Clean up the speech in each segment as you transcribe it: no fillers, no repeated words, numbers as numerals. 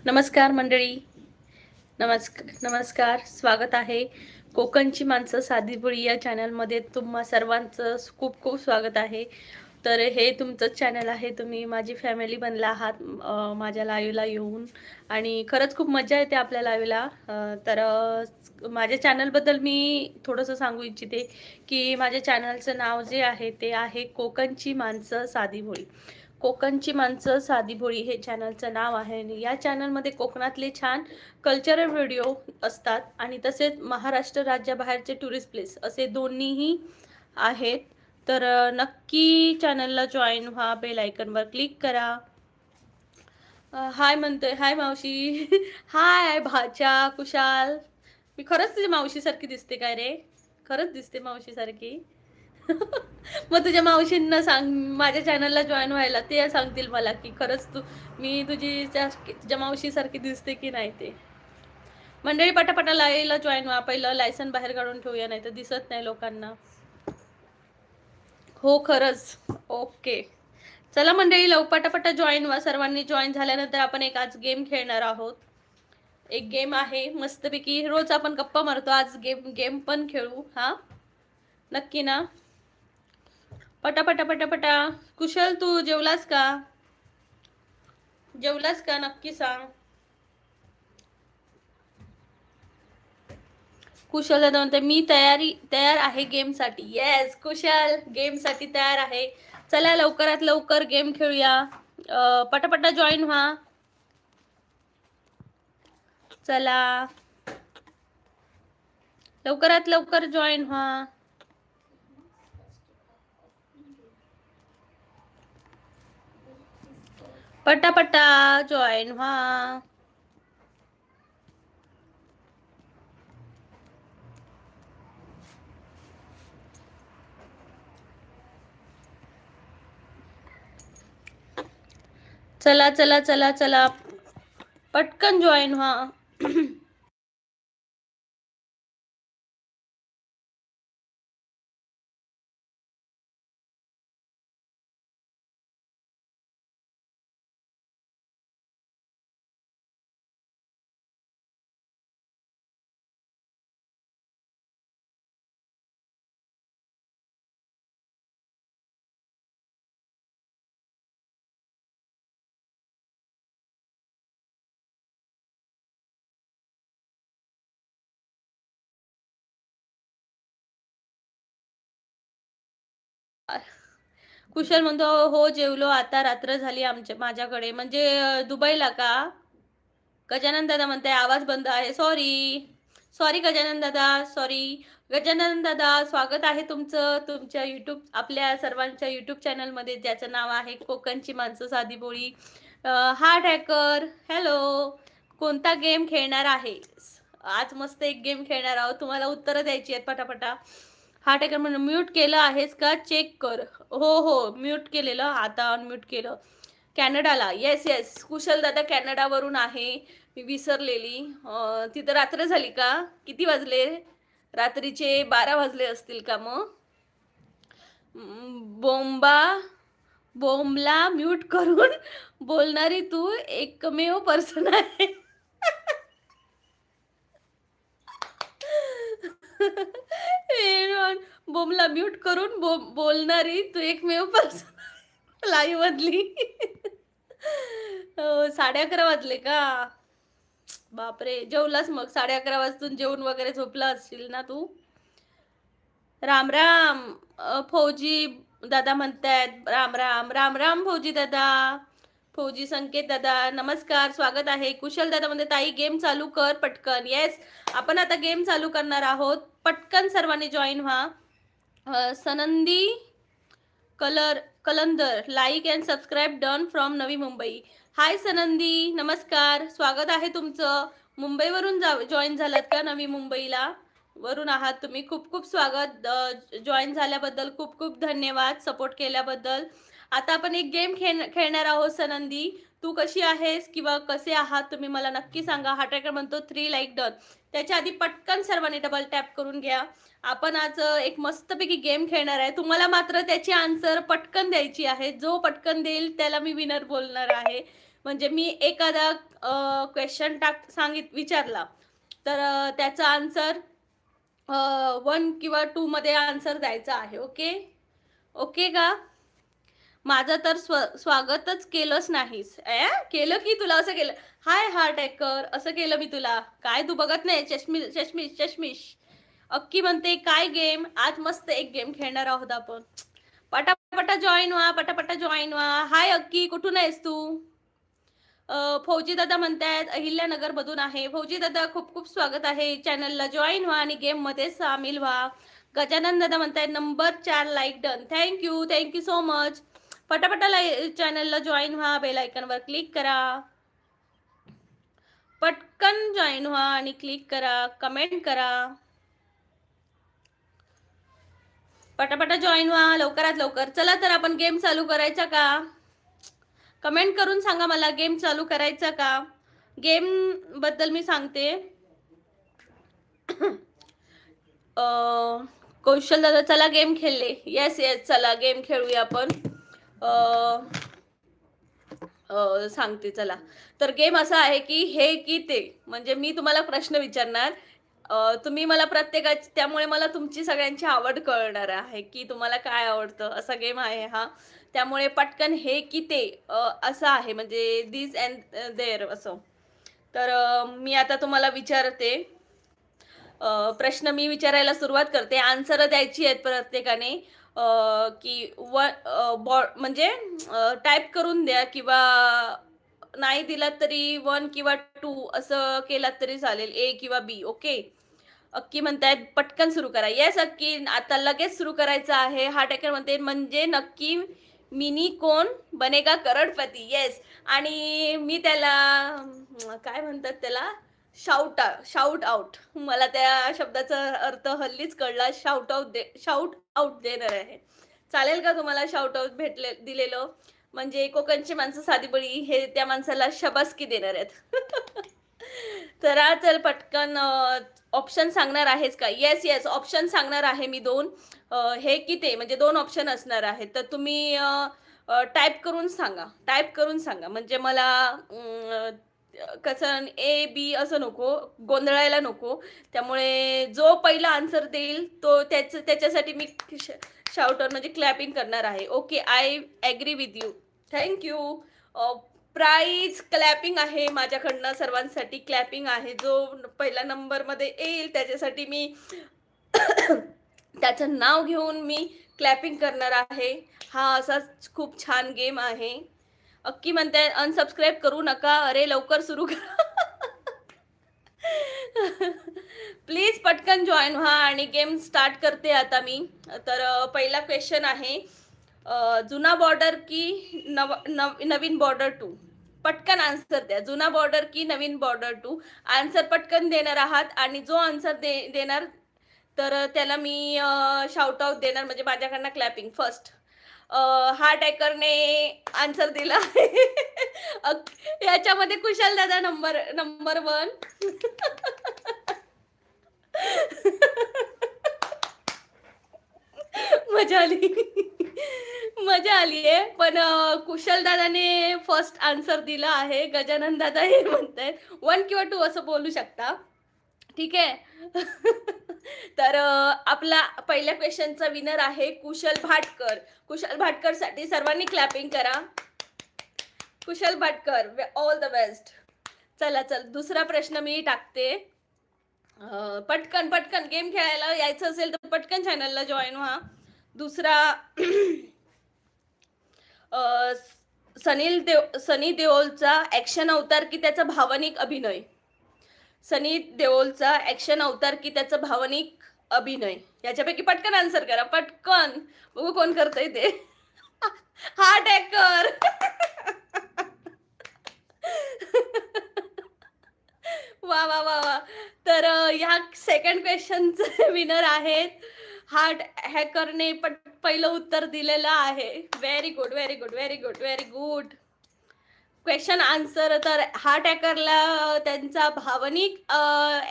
नमस्कार मंडळी. नमस्कार. स्वागत आहे कोकणची माणसं साधी बोली या चॅनलमध्ये. तुम्हा सर्वांचं खूप खूप स्वागत आहे. तर हे तुमचंच चॅनल आहे. तुम्ही माझी फॅमिली बनला आहात माझ्या लाईव्हला येऊन, आणि खरंच खूप मजा येते आपल्या लाईव्हला. तर माझ्या चॅनलबद्दल मी थोडंसं सांगू इच्छिते की माझ्या चॅनलचं नाव जे आहे ते आहे कोकणची माणसं साधी भोळी. कोकणची माणसं साधी भोळी हे चॅनलचं नाव आहे, आणि या चॅनलमध्ये कोकणातले छान कल्चरल व्हिडिओ असतात, आणि तसेच महाराष्ट्र राज्याबाहेरचे टुरिस्ट प्लेस असे दोन्हीही आहेत. तर नक्की चॅनलला जॉईन व्हा, बेल आयकॉनवर क्लिक करा. हाय म्हणतोय, हाय मावशी. हाय भाच्या कुशाल. मी खरंच तुझ्या मावशीसारखी दिसते काय रे? खरंच दिसते मावशीसारखी. मग तुझ्या मावशींना सांग माझ्या चॅनलला जॉईन व्हायला. ते सांगतील मला की खरंच मी तुझ्या मावशीसारखी दिसते की नाही ते. मंडळी पटापटा लाईव्हला जॉईन व्हा. पहिलं लायसन बाहेर काढून ठेवूया, नाही तर दिसत नाही लोकांना. हो खरंच. ओके, चला मंडळी पटापटा जॉईन व्हा. सर्वांनी जॉईन झाल्यानंतर आपण एक आज गेम खेळणार आहोत. एक गेम आहे मस्तपैकी. रोज आपण गप्पा मारतो, आज गेम पण खेळू. हा नक्की ना? पटापटा पटापटा. कुशल, तू जेवलास का? जेवलास का नक्की सांग. कुशल दादा म्हणते मी तयार आहे गेमसाठी. येस कुशल, गेमसाठी तयार आहे. चला लवकरात लवकर गेम खेळूया. पटापटा जॉईन व्हा. चला लवकरात लवकर जॉईन व्हा. पटापटा जॉईन व्हा. चला चला चला चला पटकन जॉईन व्हा. कुशल म्हणतो हो जेवलो आता, रात्र झाली माझ्याकडे. म्हणजे दुबईला का? गजानन दादा म्हणते आवाज बंद आहे. सॉरी गजानन दादा, सॉरी. गजानन दादा स्वागत आहे तुमचं तुमच्या आपल्या सर्वांच्या युट्यूब चॅनलमध्ये, ज्याचं नाव आहे कोकणची माणसं साधी बोळी. हा टॅकर, हॅलो. कोणता गेम खेळणार आहे? आज मस्त एक गेम खेळणार आहोत, तुम्हाला उत्तरं द्यायची आहेत पटापटा. हा टॅकर म्हणून म्यूट केलं आहेस का चेक कर. हो म्यूट केलेलं, आता अनम्यूट केलं. कॅनडाला, येस येस कुशल दादा कॅनडावरून आहे. मी विसरलेली. तिथं रात्र झाली का? किती वाजले? रात्रीचे 12 वाजले असतील का? मग बोंबला म्यूट करून बोलणारी तू एकमेव पर्सन आहे. बोमला म्यूट करून बोलणारी तू एकमेव पर्सन लाईव्ह मधली. 11:30 वाजले का? बापरे, जेवलास मग? 11:30 वाजून जेवून वगैरे झोपला असशील ना तू? राम राम. फौजी दादा म्हणतायत राम राम. राम राम फौजी दादा. फौजी संकेत दादा नमस्कार, स्वागत आहे. कुशल दादा म्हणते ताई गेम चालू कर पटकन. येस, आपण आता गेम चालू करणार आहोत. पटकन सर्वांनी जॉईन व्हा. Sanandi Kalandar like and subscribe done from Navi Mumbai. हाय सनंदी, नमस्कार, स्वागत आहे तुमचं. मुंबईवरून जॉईन झालात का? नवी मुंबईला वरून आहात तुम्ही. खूप खूप स्वागत. जॉईन झाल्याबद्दल खूप खूप धन्यवाद, सपोर्ट केल्याबद्दल. आता आपण एक गेम खेळणार आहोत. सनंदी, तू कशी आहेस किंवा कसे आहात तुम्ही मला नक्की सांगा. हा ट्रॅकर म्हणतो 3 लाईक डन. त्याच्या आधी पटकन सर्वांनी डबल टॅप करून घ्या. आपण आज एक मस्तपैकी गेम खेळणार आहे. तुम्हाला मात्र त्याची आन्सर पटकन द्यायची आहे. जो पटकन देईल त्याला मी विनर बोलणार आहे. म्हणजे मी एखादा क्वेश्चन विचारला, तर त्याचा आन्सर 1 किंवा 2 मध्ये आन्सर द्यायचा आहे. ओके? ओके का? माझं तर स्वागतच केलंच नाहीस. केलं की तुला असं केलं. हाय हार्ट हॅकर असं केलं मी तुला. काय तू बघत नाही? चष्मिश. अक्की म्हणते काय गेम? आज मस्त एक गेम खेळणार आहोत आपण. पटापटा जॉईन व्हा, पटापटा जॉईन व्हा. हाय अक्की, कुठून आहेस तू? फौजी दादा म्हणतायत अहिल्यानगर मधून आहे. फौजी दादा खूप खूप स्वागत आहे. चॅनलला जॉईन व्हा आणि गेम मध्ये सामील व्हा. गजानन दादा म्हणतायत number 4 like done. Thank you so much. पटापटा चॅनलला जॉईन व्हा, बेल आयकॉनवर क्लिक करा. पटकन जॉईन व्हा आणि क्लिक करा, कमेंट करा. पटापटा जॉईन व्हा लवकरात लवकर. चला तर आपण गेम चालू करायचा का? कमेंट करून सांगा मला, गेम चालू करायचा का? गेम बद्दल मी सांगते. कौशल दादा चला गेम खेळले. येस चला गेम खेळूया आपण. सांगते चला. तर गेम असा आहे की हे की ते, म्हणजे मी तुम्हाला प्रश्न विचारणार, तुम्ही मला प्रत्येकाची, त्यामुळे मला तुमची सगळ्यांची आवड कळणार आहे की तुम्हाला काय आवडतं. असा गेम आहे हा. त्यामुळे पटकन हे की ते असं आहे, म्हणजे दिस अँड देअर असं. तर मी आता तुम्हाला विचारते. प्रश्न मी विचारायला सुरुवात करते. आन्सर द्यायची आहेत प्रत्येकाने. की म्हणजे टाइप करून द्या, किंवा नाही दिलात तरी 1 किंवा 2 असं केलात तरी चालेल, ए किंवा बी. ओके. अक्की म्हणतायत पटकन सुरू करा. येस अक्की, आता लगेच सुरू करायचं आहे. हा टेकर म्हणते म्हणजे नक्की मिनी कोण बनेगा करोडपती. येस. आणि मी त्याला काय म्हणतात त्याला, शाउट आउट. मला त्या शब्दाचा अर्थ हल्लीच कळला. शाउट आउट देणार आहे. चालेल का तुम्हाला शाउट आउट दिलेलं? म्हणजे कोकणची माणसं साधीबळी हे त्या माणसाला शबासकी देणार आहेत. तर चल पटकन ऑप्शन सांगणार आहेस का? येस ऑप्शन सांगणार आहे मी 2. हे की ते म्हणजे 2 ऑप्शन असणार आहेत. तर तुम्ही टाइप करून सांगा. म्हणजे मला कसं ए, बी असं नको, गोंधळायला नको. त्यामुळे जो पहिला आन्सर देईल तो त्याच्यासाठी मी शाउट आउट म्हणजे क्लॅपिंग करणार आहे. Okay, I agree with you. Thank you. Prize clapping आहे माझ्याकडनं, सर्वांसाठी क्लॅपिंग आहे. जो पहिल्या नंबरमध्ये येईल त्याच्यासाठी मी त्याचं नाव घेऊन मी क्लॅपिंग करणार आहे. हा असाच खूप छान गेम आहे. अक्की म्हणते अनसबस्क्राईब करू नका. अरे लवकर सुरू करा. प्लीज पटकन जॉईन व्हा आणि गेम स्टार्ट करते आता मी. तर पहिला क्वेश्चन आहे, जुना बॉर्डर की नवीन बॉर्डर 2? पटकन आन्सर द्या. जुना बॉर्डर की नवीन बॉर्डर 2? आन्सर पटकन देणार आहात आणि जो आन्सर देणार तर त्याला मी शाउट आउट देणार, म्हणजे माझ्याकडनं क्लॅपिंग फर्स्ट. हार्ट हॅकरने आन्सर दिला. याच्यामध्ये कुशल दादा नंबर 1. मजा आली आहे. पण कुशल दादाने फर्स्ट आन्सर दिला आहे. गजानन दादा हे म्हणतायत 1 किंवा 2 असं बोलू शकता. ठीक आहे. तर आपला पहिल्या क्वेश्चनचा विनर आहे कुशल भाटकर. कुशल भाटकरसाठी सर्वांनी क्लॅपिंग करा. कुशल भाटकर, ऑल द बेस्ट. चल दुसरा प्रश्न मी टाकते. पटकन गेम खेळायला यायचं असेल तर पटकन चॅनलला जॉईन व्हा. दुसरा सनी देओलचा ऍक्शन अवतार की त्याचा भावनिक अभिनय? सनी देओलचा ऍक्शन अवतार की त्याचा भावनिक अभिनय? याच्यापैकी पटकन आन्सर करा. पटकन बघू कोण करतंय ते. Heart hacker. वा. तर ह्या सेकंड क्वेश्चनचे विनर आहेत. हार्ट हॅकरने पहिलं उत्तर दिलेलं आहे. Very good. Question answer. तर हार्ट हॅकरला त्यांचा भावनिक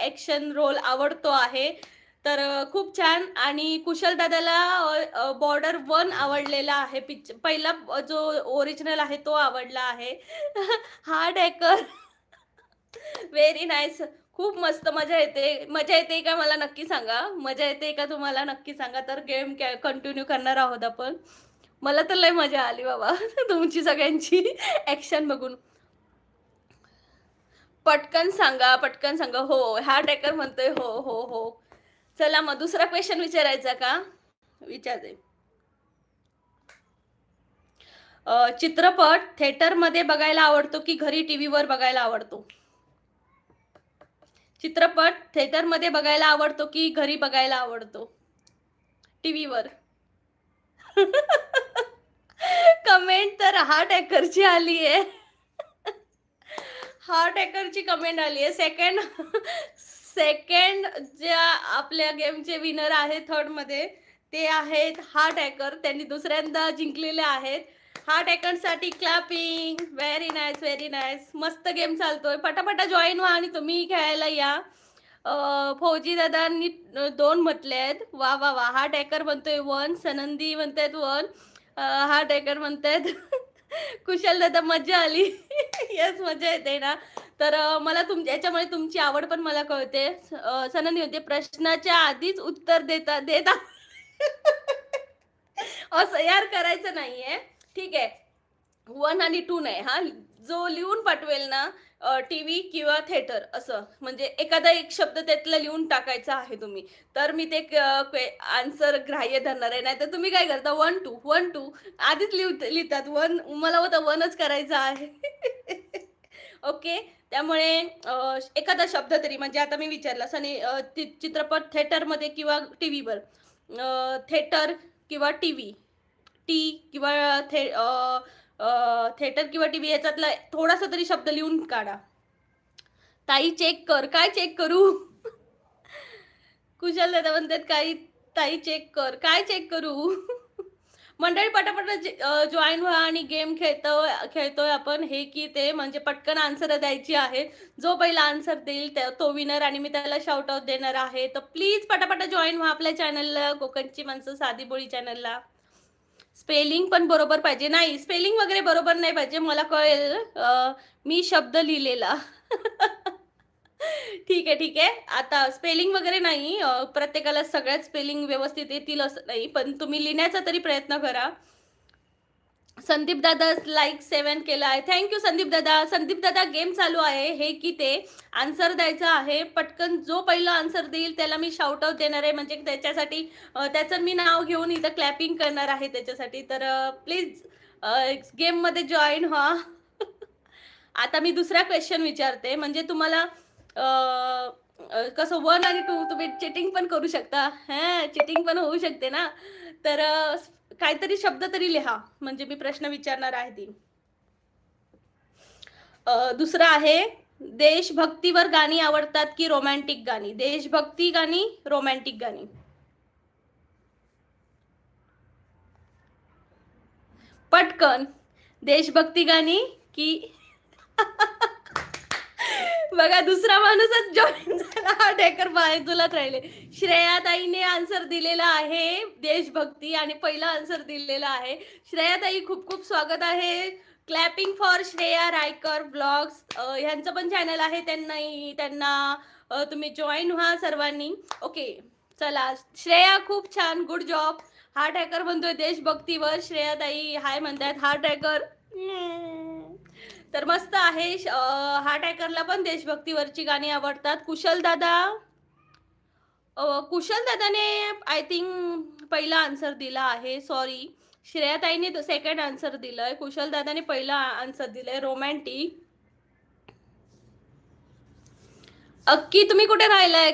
ऍक्शन रोल आवडतो आहे. तर खूप छान. आणि कुशल दादाला बॉर्डर 1 आवडलेला आहे. पहिला जो ओरिजिनल आहे तो आवडला आहे. Heart hacker very nice. खूप मस्त मजा येते. मजा येते का मला नक्की सांगा. मजा येते का तुम्हाला नक्की सांगा. तर गेम कंटिन्यू करणार आहोत आपण. मला तर लय मजा आली बाबा तुमची सगळ्यांची ॲक्शन बघून. पटकन सांगा, पटकन सांगा. हो, हा टॅकर म्हणतोय हो, हो, हो. चला मग दुसरा क्वेशन विचारायचा का? विचारते. चित्रपट थिएटरमध्ये बघायला आवडतो की घरी टीव्हीवर बघायला आवडतो? चित्रपट थिएटरमध्ये बघायला आवडतो की घरी बघायला आवडतो? टीव्हीवर. कमेंट तर हार्ट अटॅकरची आली आहे. हार्ट अटॅकरची कमेंट आली आहे. सेकंड सेकंड ज्या आपल्या गेमचे विनर आहेत थर्डमध्ये ते आहेत हार्ट अटॅकर. त्यांनी दुसऱ्यांदा जिंकलेले आहेत. हार्ट अटॅकरसाठी clapping. Very nice, very nice. मस्त गेम चालतोय. पटापटा जॉईन व्हा आणि तुम्ही खेळायला या. फौजी दादांनी 2 म्हटले आहेत. वाह, वाह, वाह! हार्ट अटॅकर म्हणतोय 1, सनंदी म्हणतायत 1, हार्ट अटॅकर म्हणतायत कुशल दादा मज्जा आली. येस, मजा येते ना. तर मला याच्यामुळे तुमची आवड पण मला कळते. सनंदी म्हणते प्रश्नाच्या आधीच उत्तर देता देता असं यार करायचं नाहीये. ठीक आहे. 1 आणि 2 नाही हां. जो लिहून पाठवेल ना टीव्ही किंवा थिएटर असं म्हणजे एखादा एक शब्द त्यातला लिहून टाकायचा आहे तुम्ही. तर मी ते आन्सर ग्राह्य धरणार आहे. नाहीतर तुम्ही काय करता 1-2, 1-2 आधीच लिहितात. 1 मला होतं 1च करायचं आहे. ओके. त्यामुळे एखादा शब्द तरी म्हणजे आता मी विचारला चित्रपट थिएटरमध्ये किंवा टीव्हीवर. थिएटर किंवा टीव्ही. टी किंवा थिएटर किंवा टीव्ही याच्यातला थोडासा तरी शब्द लिहून काढा. ताई चेक कर. काय चेक करू? कुशल दादा म्हणतात काही ताई चेक कर. काय चेक करू? मंडळी पटापट जॉइन व्हा आणि गेम खेळतोय आपण हे की ते म्हणजे पटकन आन्सर द्यायची आहे. जो पहिला आन्सर देईल तो विनर आणि मी त्याला शाउट आउट देणार आहे. तर प्लीज पटापट जॉइन व्हा आपल्या चॅनलला, कोकणची माणसं साधी बोळी चॅनलला. स्पेलिंग पण बरोबर पाहिजे. नाही, स्पेलिंग वगैरे बरोबर नाही पाहिजे. मला कळेल मी शब्द लिहिलेला. ठीक आहे, ठीक आहे. आता स्पेलिंग वगैरे नाही. प्रत्येकाला सगळ्याच स्पेलिंग व्यवस्थित येतील असं नाही. पण तुम्ही लिहिण्याचा तरी प्रयत्न करा. संदीप दादा लाईक 7 केलं आहे. थँक यू संदीप दादा. संदीप दादा गेम चालू आहे हे की ते आन्सर द्यायचं आहे. पटकन जो पहिला आन्सर देईल त्याला मी शाउट आउट देणार आहे. म्हणजे त्याच्यासाठी त्याचं मी नाव घेऊन इथं क्लॅपिंग करणार आहे त्याच्यासाठी. तर प्लीज गेममध्ये जॉईन व्हा. आता मी दुसरा क्वेश्चन विचारते. म्हणजे तुम्हाला कसं 1 आणि 2 तुम्ही चिटिंग पण करू शकता. हां, चिटिंग पण होऊ शकते ना. तर काहीतरी शब्द तरी लिहा. म्हणजे मी प्रश्न विचारणार आहे ती. दुसरं आहे देशभक्तीवर गाणी आवडतात की रोमॅन्टिक गाणी? देशभक्ती गाणी, रोमॅन्टिक गाणी. पटकन देशभक्ती गाणी की बघा दुसरा माणूसच जॉईन झाला. हा डेकर बाजूलाच राहिले. श्रेयाताईने आन्सर दिलेला आहे देशभक्ती आणि पहिला आन्सर दिलेला आहे. श्रेयाताई खूप खूप स्वागत आहे. Clapping for Shreya Raikar blogs. ह्यांचं पण चॅनल आहे. त्यांना तुम्ही जॉईन व्हा सर्वांनी. ओके चला श्रेया खूप छान, गुड जॉब. हार्ट हॅकर म्हणतोय देशभक्तीवर. श्रेयाताई हाय म्हणतात. हार्ट हॅकर तर मस्त आहे. हार्ट हॅकरला पण देशभक्तीवरची गाणी आवडतात. कुशल दादाने आय थिंक पहिला आन्सर दिला आहे. सॉरी, श्रेयाताईने सेकंड आन्सर दिलंय. कुशल दादाने पहिला आन्सर दिलाय रोमॅन्टिक. अक्की तुम्ही कुठे राहिलाय?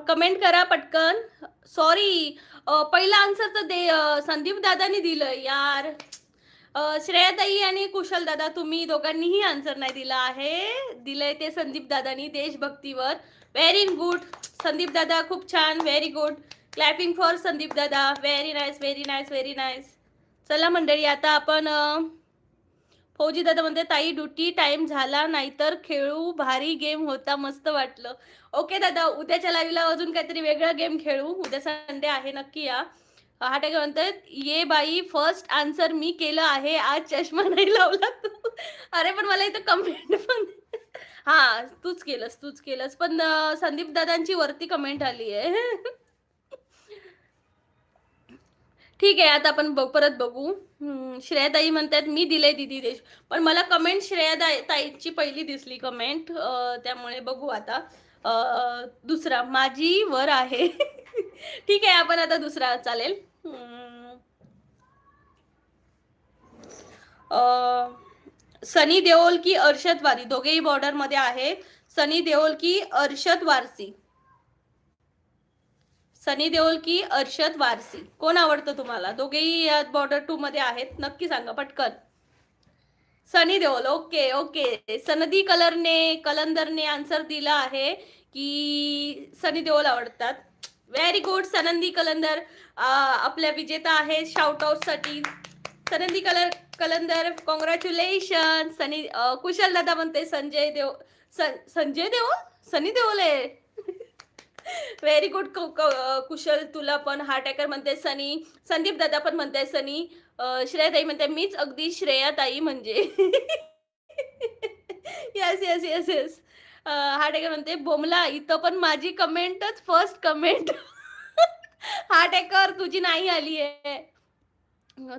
कमेंट करा पटकन. सॉरी, पहिला आन्सर तर संदीप दादानी दिलंय यार. श्रेयाताई आणि कुशल दादा तुम्ही दोघांनीही आन्सर नाही दिला आहे. दिलंय ते संदीप दादानी देशभक्तीवर. व्हेरी गुड संदीप दादा, खूप छान, very good. Clapping for Sandeep दादा. Very nice, very nice, very nice. चला मंडळी आता आपण फौजी दादा म्हणते ताई ड्युटी टाइम झाला नाहीतर खेळू, भारी गेम होता, मस्त वाटलं. ओके दादा, उद्याच्या लाईव्हला अजून काहीतरी वेगळा गेम खेळू. उद्या संडे आहे, नक्की या. हा काय म्हणतात, ये बाई फर्स्ट आन्सर मी केलं आहे, आज चष्मा नाही लावला तू. अरे पण मला इथं कमेंट पण हा तूच केलंस पण संदीप दादांची वरती कमेंट आली आहे. ठीक आहे, आता आपण परत बघू. श्रेयाताई म्हणतात मी दिले दीदी देश, पण मला कमेंट ताईची पहिली दिसली कमेंट, त्यामुळे बघू आता. दुसरा माझी वर आहे. ठीक आहे, आपण आता दुसरा चालेल. सनी देओल की अर्शद वारी, दोघेही बॉर्डर मध्ये आहेत. सनी देओल की अर्शद वारसी, सनी देओल की अर्शद वारसी, कोण आवडतं तुम्हाला? दोघेही बॉर्डर 2 मध्ये आहेत, नक्की सांगा पटकन. Sunny Deol, okay okay. सनदी कलंदरने आन्सर दिला आहे की सनी देओल आवडतात. व्हेरी गुड सनंदी कलंदर, आपल्या विजेता आहे शाउट आउट साठी. सनंदी कलंदर कॉंग्रॅच्युलेशन. कुशल दादा म्हणते संजय देओल, सनी देओल आहे. व्हेरी गुड कुशल, तुला पण. हार्ट अटॅकर म्हणते सनी. संदीप दादा पण म्हणते सनी. श्रेयाताई म्हणते मीच अगदी श्रेयाताई म्हणजे. Yes yes yes yes. Heart attacker म्हणते बोमला, इथं पण माझी कमेंटच फर्स्ट कमेंट. हार्ट अटॅकर तुझी नाही आली आहे,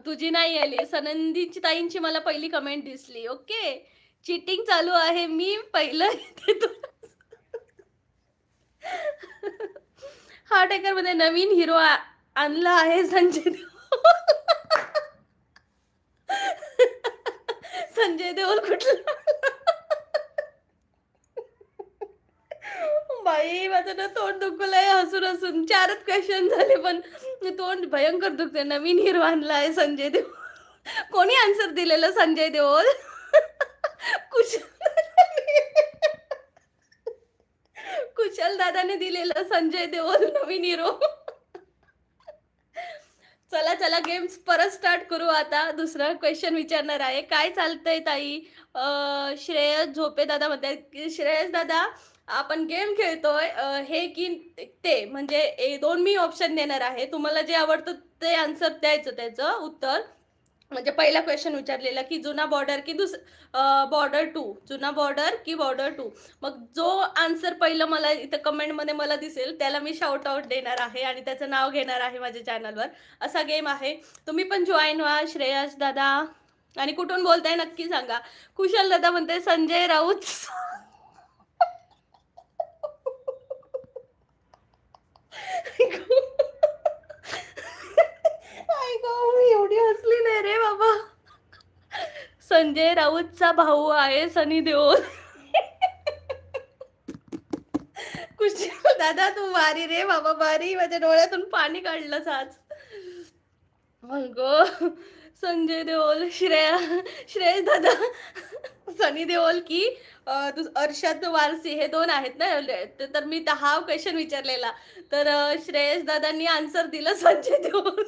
तुझी नाही आली. सनंदीची ताईंची मला पहिली कमेंट दिसली. ओके, चिटिंग चालू आहे, मी पहिलं. हा टेकर मध्ये नवीन हिरो आणला आहे संजय देओल. संजय देओल कुठला? बाई माझं ना तोंड दुखलंय हसून हसून. 4च क्वेश्चन झाले पण तोंड भयंकर दुखते. नवीन हिरो आणला आहे संजय देओल. कोणी आन्सर दिलेलं संजय देओल? कुशल दादाने दिलेलं संजय देओल नवीन हिरो. चला चला, गेम्स परत स्टार्ट करू. आता दुसरा क्वेश्चन विचारणार आहे. काय चालतंय ताई? श्रेयस झोपे दादा म्हणतात, श्रेयस दादा आपण गेम खेळतोय हे की ते, म्हणजे 2 मी ऑप्शन देणार आहे, तुम्हाला जे आवडतं ते आन्सर द्यायचं, त्याचं उत्तर. म्हणजे पहिला क्वेश्चन विचारलेला की जुना बॉर्डर की बॉर्डर 2, जुना बॉर्डर की बॉर्डर 2. मग जो आन्सर पहिलं मला इथं कमेंटमध्ये मला दिसेल त्याला मी शाउट आउट देणार आहे आणि त्याचं नाव घेणार आहे माझ्या चॅनलवर. असा गेम आहे, तुम्ही पण जॉईन व्हा. श्रेयस दादा, आणि कुठून बोलताय नक्की सांगा. कुशल दादा म्हणते संजय राऊत. मी एवढी हसली नाही रे बाबा. संजय राऊतचा भाऊ आहे सनी देओल. कुशल दादा तू भारी रे बाबा, भारी. माझ्या डोळ्यातून पाणी काढलंच आज. गो संजय देओल, श्रेयस दादा, सनी देओल की अर्शद वारसी, हे 2 आहेत ना. तर मी हा क्वेश्चन विचारलेला, तर श्रेयस दादांनी आन्सर दिलं संजय देओल.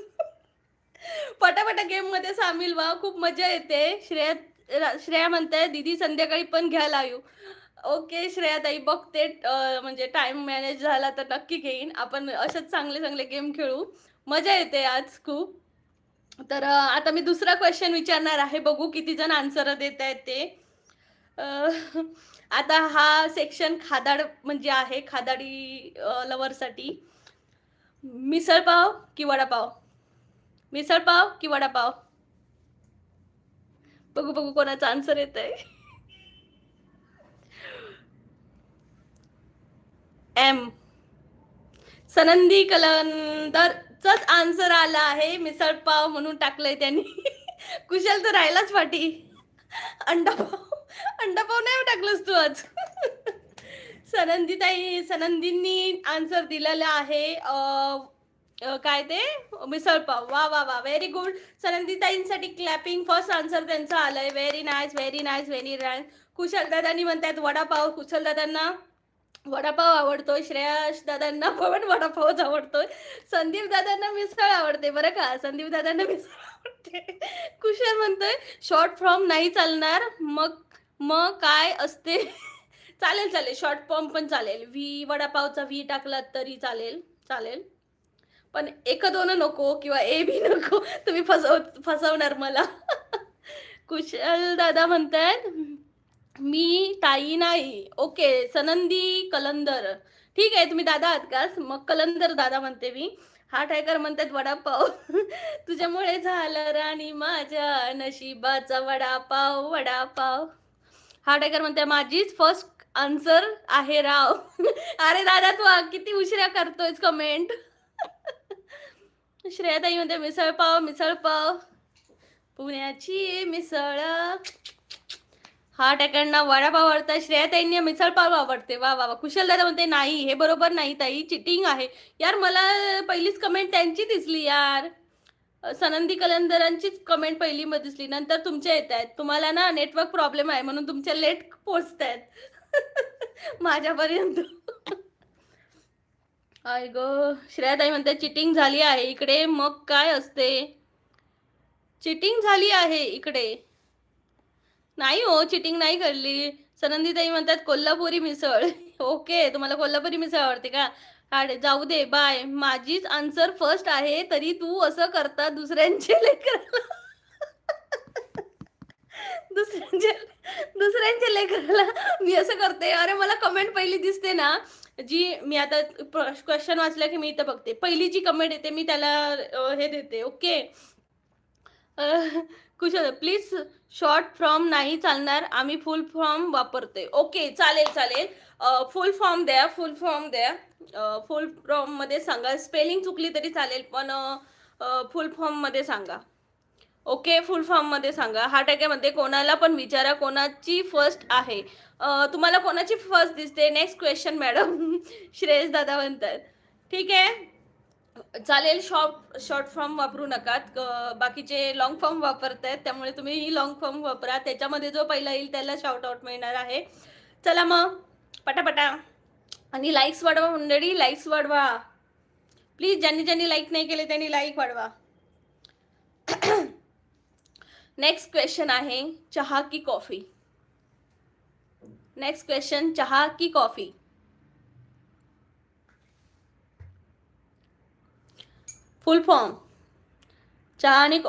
पटापटा गेम मध्ये सामील व्हा, खूप मजा येते. श्रेया म्हणते दीदी संध्याकाळी पण घ्या लाईव्ह. ओके श्रेया ताई, बघते म्हणजे टाइम मॅनेज झाला तर नक्की घेईन. आपण असेच चांगले चांगले गेम खेळू, मजा येते आज खूप. तर आता मी दुसरा क्वेश्चन विचारणार आहे, बघू किती जण आन्सर देत आहेत ते. आता हा सेक्शन खादाड म्हणजे आहे, खादाडी लवरसाठी. मिसळपाव की वडापाव? मिसळपाव की वडापाव? बघू बघू कोणाचा आन्सर येत आहे. एम सनंदी कलंदरचाच आन्सर आला आहे, मिसळपाव म्हणून टाकलंय त्यांनी. कुशल तर राहिलाच पाठी. अंडापाव, अंडापाव नाही टाकलंस तू आज. सनंदींनी आन्सर दिलेला आहे काय ते मिसळपाव. वा वा वा, व्हेरी गुड. सनंदीताईंसाठी क्लॅपिंग. फर्स्ट आन्सर त्यांचा आलाय. Very nice very nice very nice. Kushal दादांनी म्हणतात वडापाव. कुशल दादांना वडापाव आवडतो. श्रेयस दादांना पण वडापावच आवडतोय. संदीप दादांना मिसळ आवडते बरं का. संदीप दादांना मिसळ आवडते. कुशल म्हणतोय शॉर्ट फॉर्म नाही चालणार. मग मग काय असते? चालेल, चालेल. शॉर्ट फॉर्म पण चालेल. वडापावचा व्ही टाकलात तरी चालेल, चालेल. पण 1-2 नको किंवा ए बी नको. तुम्ही फसवणार मला. कुशल दादा म्हणतायत मी ताई नाही. ओके, सनंदी कलंदर. ठीक आहे, तुम्ही दादा आहात का? मग कलंदर दादा म्हणते मी. हा टायगर म्हणतात वडापाव. तुझ्यामुळे झालं राणी माझ्या नशिबाचा वडापाव, वडापाव. हा टायगर म्हणते माझीच फर्स्ट आन्सर आहे राव. अरे दादा तू किती उशिरा करतोयस कमेंट. श्रेयाताई म्हणते मिसळपाव, मिसळपाव. पुण्याची मिसळ. हा टायगरना वडापाव आवडतात. श्रेयाताईंनी मिसळपाव आवडते. वा वा वा. कुशल दादा म्हणते नाही हे बरोबर नाही ताई, चिटिंग आहे. यार मला पहिलीच कमेंट त्यांची दिसली यार. सनंदी कलंदरांचीच कमेंट पहिली मध्ये दिसली. नंतर तुमच्या येत आहेत. तुम्हाला ना नेटवर्क प्रॉब्लेम आहे म्हणून तुमच्या लेट पोहोचत आहेत. माझ्यापर्यंत. आय ग. श्रेयाताई म्हणते चिटिंग झाली आहे इकडे. मग काय असते? चिटिंग झाली आहे इकडे. नाही हो, चिटिंग नाही करली. सनंदीताई म्हणतात कोल्हापुरी मिसळ. ओके, तुम्हाला कोल्हापुरी मिसळ आवडते का? जाऊ दे, बाय. माझीच आन्सर फर्स्ट आहे तरी तू असं करता दुसऱ्यांचे लेकराला. दुसऱ्यांच्या दुसऱ्यांच्या लेकराला मी असं करते. अरे मला कमेंट पहिली दिसते ना, जी मी आता क्वेश्चन वाचला की मी इथं बघते. पहिली जी कमेंट येते मी त्याला हे देते. Okay. Kushal please short form नाही चालणार. आम्ही फुल फॉर्म वापरते. ओके, चालेल, चालेल. फुल फॉर्म द्या, फुल फॉर्म द्या. फुल फॉर्ममध्ये सांगा. स्पेलिंग चुकली तरी चालेल पण फुल फॉर्ममध्ये सांगा. ओके, फुल फॉर्ममध्ये सांगा. हा टाक्यामध्ये कोणाला पण विचारा कोणाची फर्स्ट आहे. तुम्हाला कोणाची फर्स्ट दिसते? Next question madam. श्रेयस दादा म्हणतात. ठीक आहे, चालेल. शॉर्ट फॉर्म वापरू नका. बाकीचे लॉंग फॉर्म वापरतायत त्यामुळे तुम्ही ही लॉंग फॉर्म वापरा. त्याच्यामध्ये जो पहिला येईल त्याला शाउट आउट मिळणार आहे. चला मग पटापटा. आणि लाईक्स वाढवा मंडळी, लाईक्स वाढवा प्लीज. ज्यांनी ज्यांनी लाईक नाही केले त्यांनी लाईक वाढवा. नेक्स्ट क्वेश्चन आहे चहा की कॉफी. नेक्स्ट क्वेश्चन चहा की कॉफी. फुल फॉर्म चहा आणि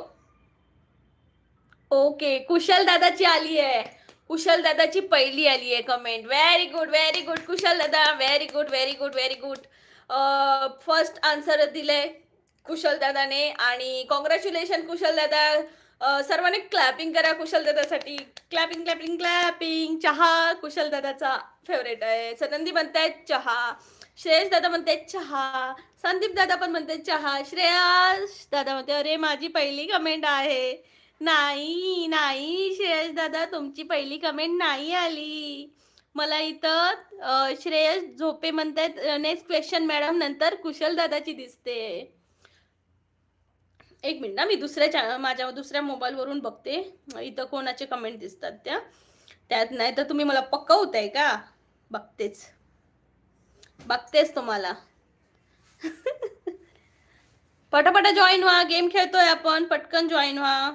ओके. कुशल दादाची आली आहे. कुशल दादाची पहिली आली आहे comment. Very good, very good Kushal दादा. Very good, very good, very good. First answer दिले कुशल दादाने आणि कॉंग्रॅच्युलेशन कुशल दादा. सर्वांनी क्लॅपिंग करा कुशल दादासाठी. Clapping, clapping, clapping. चहा कुशल दादाचा फेवरेट आहे. सनंदी म्हणतायत चहा. श्रेयस दादा म्हणते चहा. संदीप दादा पण म्हणते चहा. श्रेयस दादा म्हणते अरे माझी पहिली कमेंट आहे. नाही नाही श्रेयस दादा, तुमची पहिली कमेंट नाही आली. मला इथं श्रेयस झोपे म्हणतात नेक्स्ट क्वेश्चन मॅडम, नंतर कुशल दादाची दिसते. एक मिनिट ना, मी माझ्या दुसऱ्या मोबाईलवरून बघते इथं कोणाचे कमेंट दिसतात त्यात. नाही तर तुम्ही मला पकवताय का? बघतेच तुम्हाला. पटापटा जॉईन व्हा. गेम खेळतोय आपण. पटकन जॉईन व्हा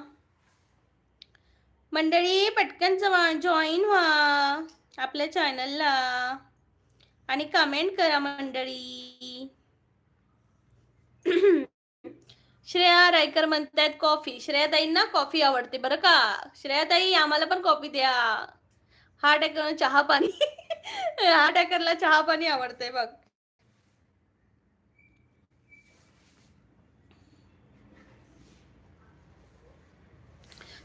मंडळी. पटकन जॉईन व्हा आपल्या चॅनलला आणि कमेंट करा मंडळी. श्रेया रायकर म्हणतात कॉफी. श्रेयाताईंना कॉफी आवडते बरं का. श्रेयाताई आम्हाला पण कॉफी द्या. हा टॅकर चहा पाणी. हा टॅकरला चहा पाणी आवडते बघ.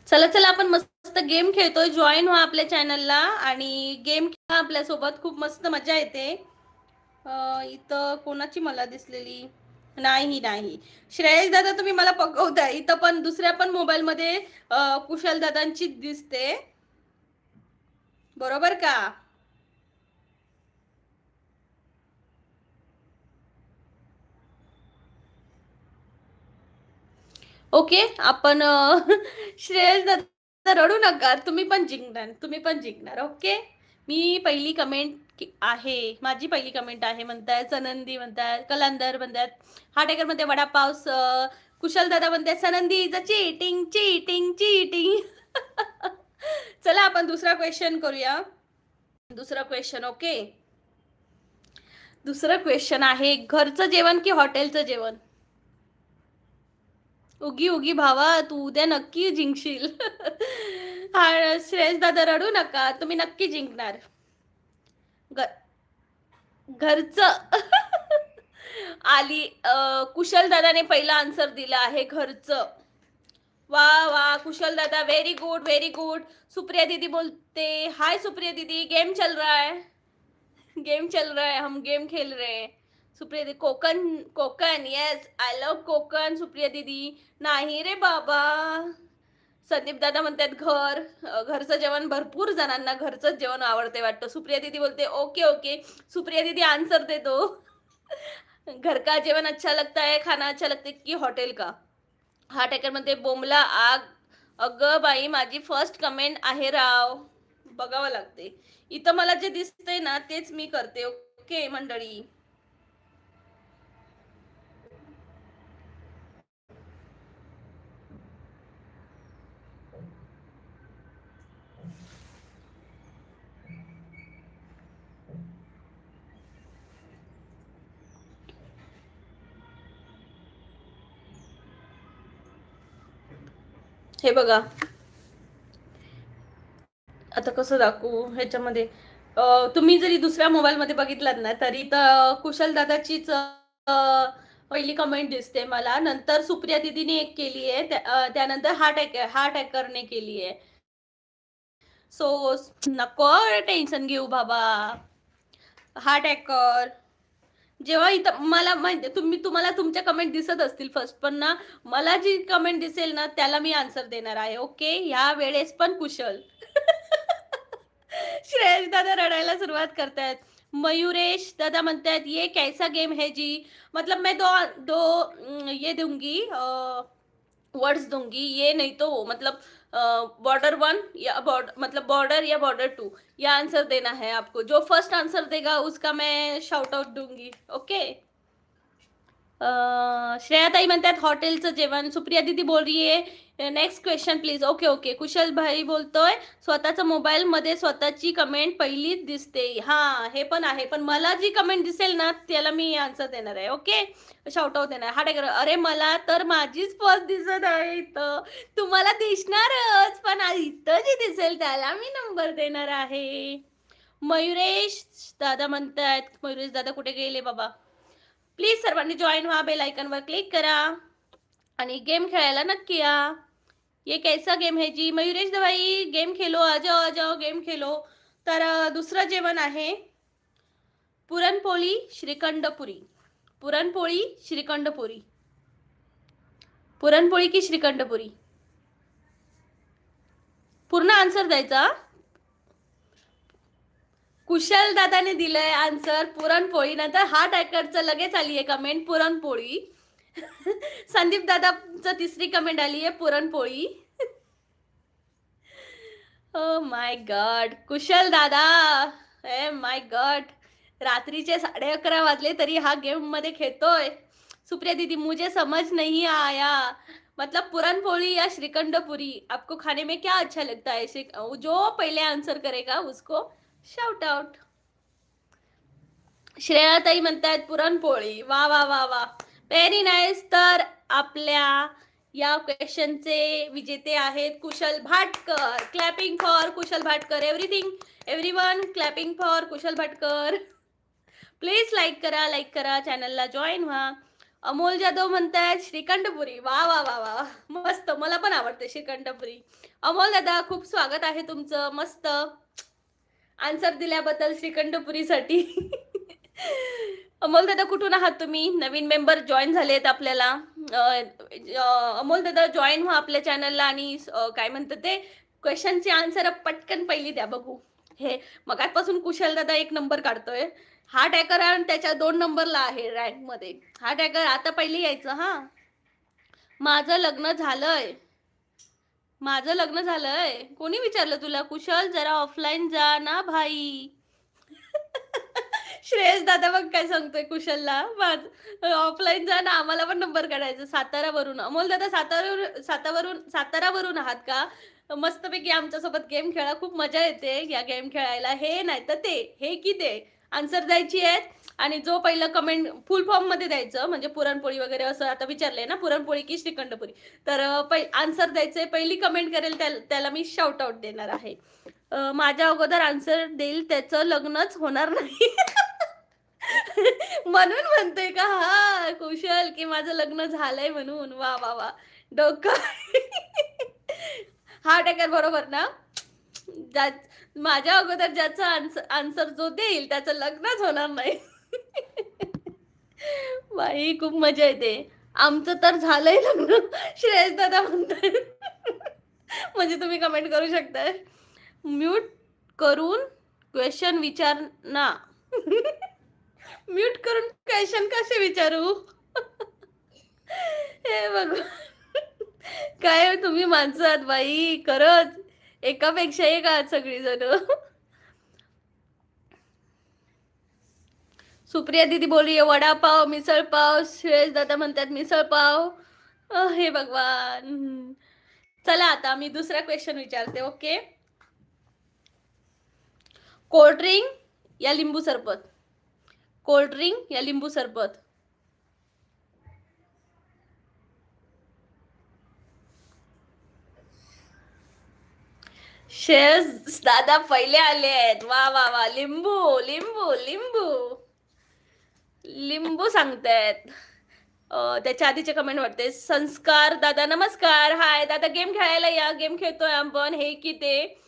चला चला, आपण मस्त गेम खेळतोय. जॉईन व्हा आपल्या चॅनलला आणि गेम खेळा आपल्यासोबत. खूप मस्त मजा येते. इथं कोणाची मला दिसलेली नाही. श्रेयस दादा तुम्ही मला पकवताय. इथं पण दुसऱ्या पण मोबाईल मध्ये कुशल दादांची दिसते बरोबर का? ओके, आपण श्रेयस दादा रडू नका. तुम्ही पण जिंकणार. ओके, मी पहिली कमेंट की आहे, माझी पहिली कमेंट आहे म्हणताय, सनंदी म्हणताय, कलांदर म्हणतात, हाटेकर म्हणते वडापाव, कुशल दादा म्हणते Sanandi is a cheating cheating cheating. चला आपण दुसरा क्वेश्चन करूया. दुसरा क्वेश्चन. ओके, दुसरं क्वेश्चन आहे, घरचं जेवण की हॉटेलचं जेवण? उगी उगी भावा, तू उद्या नक्की जिंकशील. हा, श्रेयस दादा रडू नका, तुम्ही नक्की जिंकणार. घरचं. आली, कुशल दादाने पहिला आन्सर दिला आहे घरचं. वा वा कुशल दादा, very good very good. Supriya दीदी बोलते, हाय सुप्रिया दीदी, गेम चल रहा है, गेम चल रहा है, हम गेम खेल रहे हैं. सुप्रिया दीदी, Konkan Konkan, yes I love Konkan. Supriya दीदी, नाही रे बाबा. संदीप दादा म्हणतात घरचं जेवण, भरपूर जणांना घरचंच जेवण आवडते वाटतं. सुप्रिया दीदी बोलते ओके ओके. सुप्रिया दीदी आंसर दे दो. घर का जेवण अच्छा लगता है, खाना अच्छा लगता है की हॉटेल का? हा टेकर म्हणते बोमला आग. अगं बाई, माझी फर्स्ट कमेंट आहे राव, बघावं लागते. इथं मला जे दिसतंय ना तेच मी करते. ओके मंडळी. हे बघा, आता कसं दाखवू ह्याच्यामध्ये. तुम्ही जरी दुसऱ्या मोबाईलमध्ये बघितलात ना तरी तर कुशल दादाचीच पहिली कमेंट दिसते मला. नंतर सुप्रिया दिदीने एक केली आहे, त्यानंतर हा टॅकरने केली आहे. सो नको टेन्शन घेऊ बाबा. हा टॅकर जेव्हा इथं मला माहिती, तुम्हाला तुमच्या कमेंट दिसत असतील फर्स्ट, पण ना मला जी कमेंट दिसेल ना त्याला मी आन्सर देणार आहे. ओके, ह्या वेळेस पण कुशल. श्रेयस दादा रडायला सुरुवात करतायत. मयुरेश दादा म्हणतात ये कैसा गेम है जी. मतलब मैं दो दो ये दूंगी, वर्ड्स दूंगी, ये नहीं तो मतलब बॉर्डर 1 या मतलब बॉर्डर या बॉर्डर 2, या आंसर देना है आपको. जो फर्स्ट आंसर देगा उसका मैं शाउट आउट दूंगी. ओके. श्रेयाताई म्हणतात हॉटेलचं जेवण. सुप्रिया दीदी बोल रही आहे next question please. Okay okay. Kushal भाई बोलतोय स्वतःचा मोबाईल मध्ये स्वतःची कमेंट पहिलीच दिसते. हा, हे पण आहे, पण मला जी कमेंट दिसेल ना त्याला मी आन्सर देणार आहे. ओके, शाउट आउट देणार. हा टाकर, अरे मला तर माझीच फर्स्ट दिसत आहे इथं, तुम्हाला दिसणारच, पण इथं जी दिसेल त्याला मी नंबर देणार आहे. मयुरेश दादा म्हणतात, मयुरेश दादा कुठे गेले बाबा? प्लीज सर्वांनी जॉईन व्हा, बेल आयकॉनवर क्लिक करा आणि गेम खेळायला नक्की या. ये कैसा गेम है जी? मयुरेश भाई गेम खेलो, आ जाओ गेम खेलो. तर दुसरं जेवण आहे पुरणपोळी श्रीखंडपुरी. पुरणपोळी श्रीखंडपुरी, पुरणपोळी की श्रीखंडपुरी? पूर्ण आन्सर द्यायचा. कुशल दादाने दिलंय आन्सर पुरणपोळी. नंतर हा टॅकरचं लगेच आली आहे कमेंट पुरणपोळी. संदीप दादाचं तिसरी कमेंट आली आहे पुरणपोळी. ओ माय गॉड कुशल दादा, ए माय गॉड, रात्रीचे 11:30 वाजले तरी हा गेम मध्ये खेळतोय. सुप्रिया दीदी मुझे समझ नहीं आया, मतलब पुरणपोळी या श्रीखंडपुरी, आपको खाने में क्या अच्छा लगता है? जो पहले आंसर करेगा उसको शाउट आउट. श्रेयाताई म्हणतात पुरणपोळी. वा वा वा वा, व्हेरी नाईस. तर आपल्या या क्वेश्चनचे विजेते आहेत Kushal Bhatkar. Clapping for Kushal Bhatkar. Everyone clapping for Kushal Bhatkar. Please like करा, चॅनलला जॉईन व्हा. अमोल जाधव म्हणतात श्रीखंडपुरी. वा वा वा वा, मस्त, मला पण आवडते श्रीखंडपुरी. अमोल दादा खूप स्वागत आहे तुमचं, मस्त आन्सर दिल्याबद्दल श्रीखंडपुरीसाठी. अमोल दादा कुठून आहात तुम्ही? नवीन मेंबर जॉईन झालेत आपल्याला. अमोल दादा जॉईन व्हा आपल्या चॅनलला आणि काय म्हणतात ते क्वेश्चनची आन्सर पटकन पहिली द्या बघू. हे मगापासून कुशल दादा 1 नंबर काढतोय. हा टॅकर आणि त्याच्या 2 नंबरला आहे रँक मध्ये. हा टॅकर आता पहिली यायचं. हा, माझं लग्न झालंय. कोणी विचारलं तुला? कुशल जरा ऑफलाईन जा ना भाई. श्रेयस दादा बघ काय सांगतोय कुशलला, माझ ऑफलाईन जा ना, आम्हाला पण नंबर काढायचा. सातारावरून अमोल दादा, सातारावरून आहात का? मस्तपैकी आमच्यासोबत गेम खेळा, खूप मजा येते या गेम खेळायला. हे नाही तर ते, हे की ते आन्सर द्यायची आहेत. आणि जो पहिलं कमेंट फुल फॉर्म मध्ये द्यायचं, म्हणजे पुरणपोळी वगैरे असं आता विचारलंय ना, पुरणपोळी की श्रीखंडपुरी, तर आन्सर द्यायचंय. पहिली कमेंट करेल त्याला मी शाउट आउट देणार आहे. माझ्या अगोदर आन्सर देईल त्याचं लग्नच होणार नाही. म्हणून म्हणते का हा कुशल की माझं लग्न झालंय म्हणून. वा वा वा, डोकं. हा टेकर बरोबर ना. माझ्या अगोदर ज्याचा आन्सर जो देईल त्याचं लग्नच होणार नाही. बाई खूप मजा येते. आमचं तर झालंय लग्न, श्रेयस दादा म्हणताय. म्हणजे तुम्ही कमेंट करू शकता. म्यूट करून क्वेश्चन विचार ना. म्यूट करून क्वेश्चन कसे विचारू? हे बघ, काय तुम्ही माणसं आहात बाई, खरंच एकापेक्षा एक आहात सगळीजण. सुप्रिया दीदी बोल रही है वडापाव, मिसळ पाव. श्रेयस दादा म्हणतात मिसळ पाव. हे भगवान. चला आता मी दुसरा क्वेश्चन विचारते. ओके, कोल्ड ड्रिंक या लिंबू सरबत? कोल्ड ड्रिंक या लिंबू सरबत? श्रेयस दादा पहिले आले आहेत. वा वा वा, लिंबू लिंबू लिंबू लिंबू सांगतायत. त्याच्या आधीचे कमेंट वाटते. संस्कार दादा नमस्कार. हाय दादा, गेम खेळायला या, गेम खेळतोय आपण. हे की ते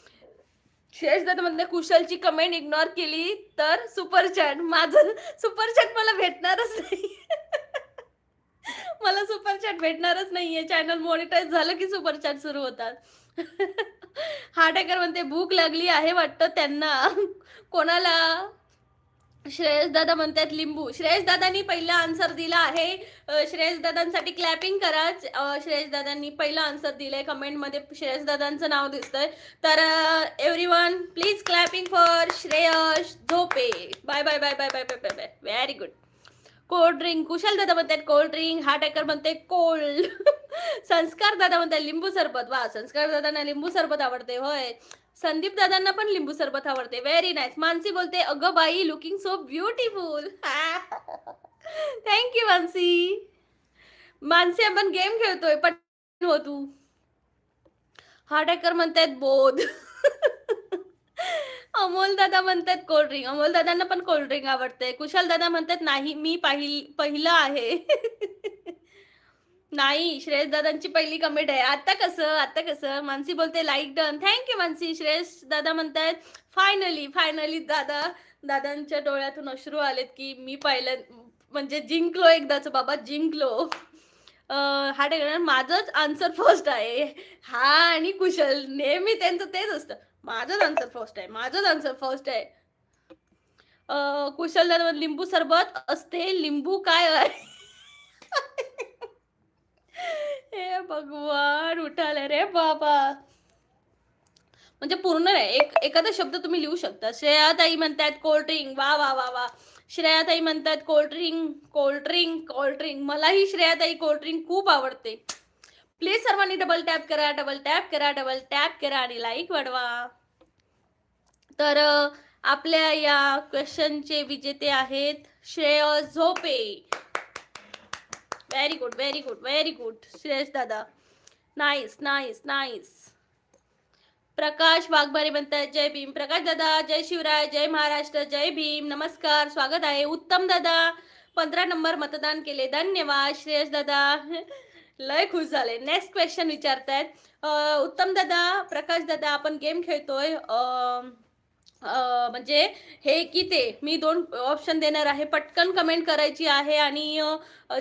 श्रेयस दादा म्हणते कुशलची कमेंट इग्नोर केली तर सुपर चॅट. माझं सुपर चॅट मला भेटणारच नाही. मला सुपर चॅट भेटणारच नाहीये. चॅनल मॉनिटाईज झालं की सुपर चॅट सुरू होतात. हा टेकर म्हणते भूक लागली आहे वाटतं त्यांना. कोणाला? श्रेयस दादा म्हणतात लिंबू. श्रेयस दादांनी पहिला आन्सर दिला आहे. श्रेयस दादांसाठी क्लॅपिंग करा. श्रेयस दादांनी पहिला आन्सर दिलाय. कमेंट मध्ये श्रेयस दादांचं नाव दिसतंय. तर everyone please clapping for Shreyas Zope. Bye bye bye bye bye bye bye bye. Very good. Cold drink Kushal दादा म्हणतात कोल्ड ड्रिंक. हा टेकर म्हणते कोल्ड. संस्कार दादा म्हणतात लिंबू सरबत. वा, संस्कार दादांना लिंबू सरबत आवडते होय. संदीप दादांना पण लिंबू सरबत आवडते. Very nice. मानसी बोलते अगं बाई looking so beautiful. Thank you Mansi. Mansi आपण गेम खेळतोय, पण हो तू. हा टेकर म्हणतात बोध. अमोल दादा म्हणतात कोल्ड ड्रिंक. अमोल दादांना पण कोल्ड ड्रिंक आवडते. कुशल दादा म्हणतात नाही मी पहिलं आहे. नाही, श्रेयस दादांची पहिली कमेंट आहे. आता कसं मानसी बोलते like done. Thank you Mansi. Shreyas दादा म्हणतात फायनली फायनली. दादांच्या डोळ्यातून अश्रू आलेत की मी पाहिलं, म्हणजे जिंकलो एकदाच बाबा, जिंकलो. हा टेकर माझंच आन्सर फर्स्ट आहे. हा आणि कुशल नेहमी त्यांचं तेच असतं, माझंच आन्सर फर्स्ट आहे, माझंच आन्सर फर्स्ट आहे. कुशल दादा लिंबू सरबत असते. लिंबू काय आहे? हे भगवान, उठाले रे बाबा. म्हणजे पूर्ण नाही, एखादा शब्द तुम्ही लिहू शकता. श्रेयाताई म्हणतात कोल्ड ड्रिंक. वा वा वा वा. श्रेयाताई म्हणतात cold drink cold drink cold drink. मलाही श्रेयाताई कोल्ड ड्रिंक खूप आवडते. प्लीज सर्वांनी डबल टॅप करा, डबल टॅप करा, डबल टॅप करा आणि लाईक वाढवा. तर आपल्या या क्वेश्चनचे विजेते आहेत Shreyas Zope. Very good very good very good Shreyas दादा. Nice nice nice. Prakash Waghmare म्हणतात जय भीम. प्रकाश दादा जय शिवराय, जय महाराष्ट्र, जय भीम, नमस्कार, स्वागत आहे. उत्तम दादा 15 नंबर मतदान केले, धन्यवाद. श्रेयस दादा लय खुश झाले. नेक्स्ट क्वेश्चन विचारतायत. उत्तम दादा, प्रकाश दादा आपण गेम खेळतोय, म्हणजे हे की ते. मी 2 ऑप्शन देणार आहे, पटकन कमेंट करायची आहे आणि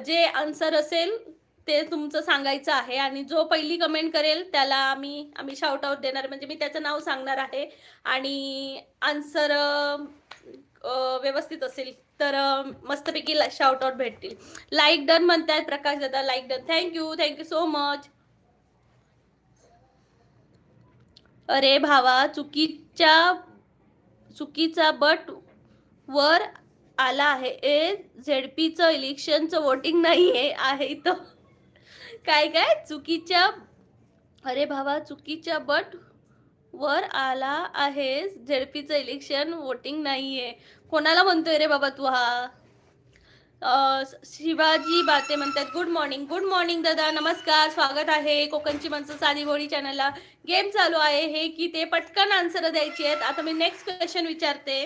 जे आन्सर असेल ते तुमचं सांगायचं आहे. आणि जो पहिली कमेंट करेल त्याला आम्ही शाउट आउट देणार, म्हणजे मी त्याचं नाव सांगणार आहे. आणि आन्सर व्यवस्थित असेल तर मस्तपैकी शाउट आउट भेटतील. लाईक डन म्हणतात प्रकाश दादा, like done. Thank you thank you so much. अरे भावा चुकीचा बट वर आला आहे. झेडपीचं इलेक्शनचं वोटिंग नाही आहे इथं. काय काय चुकीच्या, अरे भावा चुकीच्या बट वर आला आहे. झेडपीचं इलेक्शन वोटिंग नाहीये. कोणाला म्हणतोय रे बाबा तू हा? शिवाजी बाते म्हणतात गुड मॉर्निंग. गुड मॉर्निंग दादा, नमस्कार, स्वागत आहे कोकणची माणसं साधी भोळी चॅनलला. गेम चालू आहे हे की ते पटकन आन्सर द्यायची आहेत. आता मी नेक्स्ट क्वेश्चन विचारते.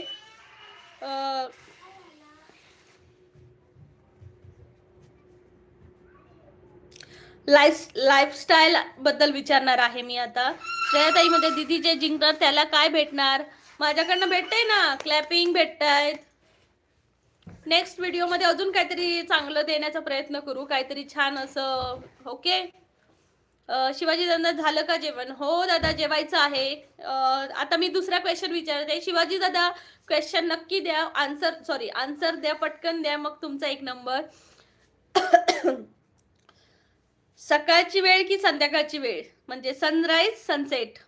लाईफस्टाईल बद्दल विचारणार आहे मी आता. श्रेयाताईमध्ये दीदी जे जिंकणार त्याला काय भेटणार? माझ्याकडनं भेटतंय ना, क्लॅपिंग भेटतायत. नेक्स्ट व्हिडिओमध्ये अजून काहीतरी चांगलं देण्याचा प्रयत्न करू, काहीतरी छान असं. ओके. शिवाजी दादा झालं का जेवण? हो दादा जेवायचं आहे. आता मी दुसरा क्वेश्चन विचारते. शिवाजी दादा क्वेश्चन नक्की द्या, आन्सर द्या, पटकन द्या, मग तुमचा एक नंबर. सकाळची वेळ की संध्याकाळची वेळ? म्हणजे सनराईज सनसेट,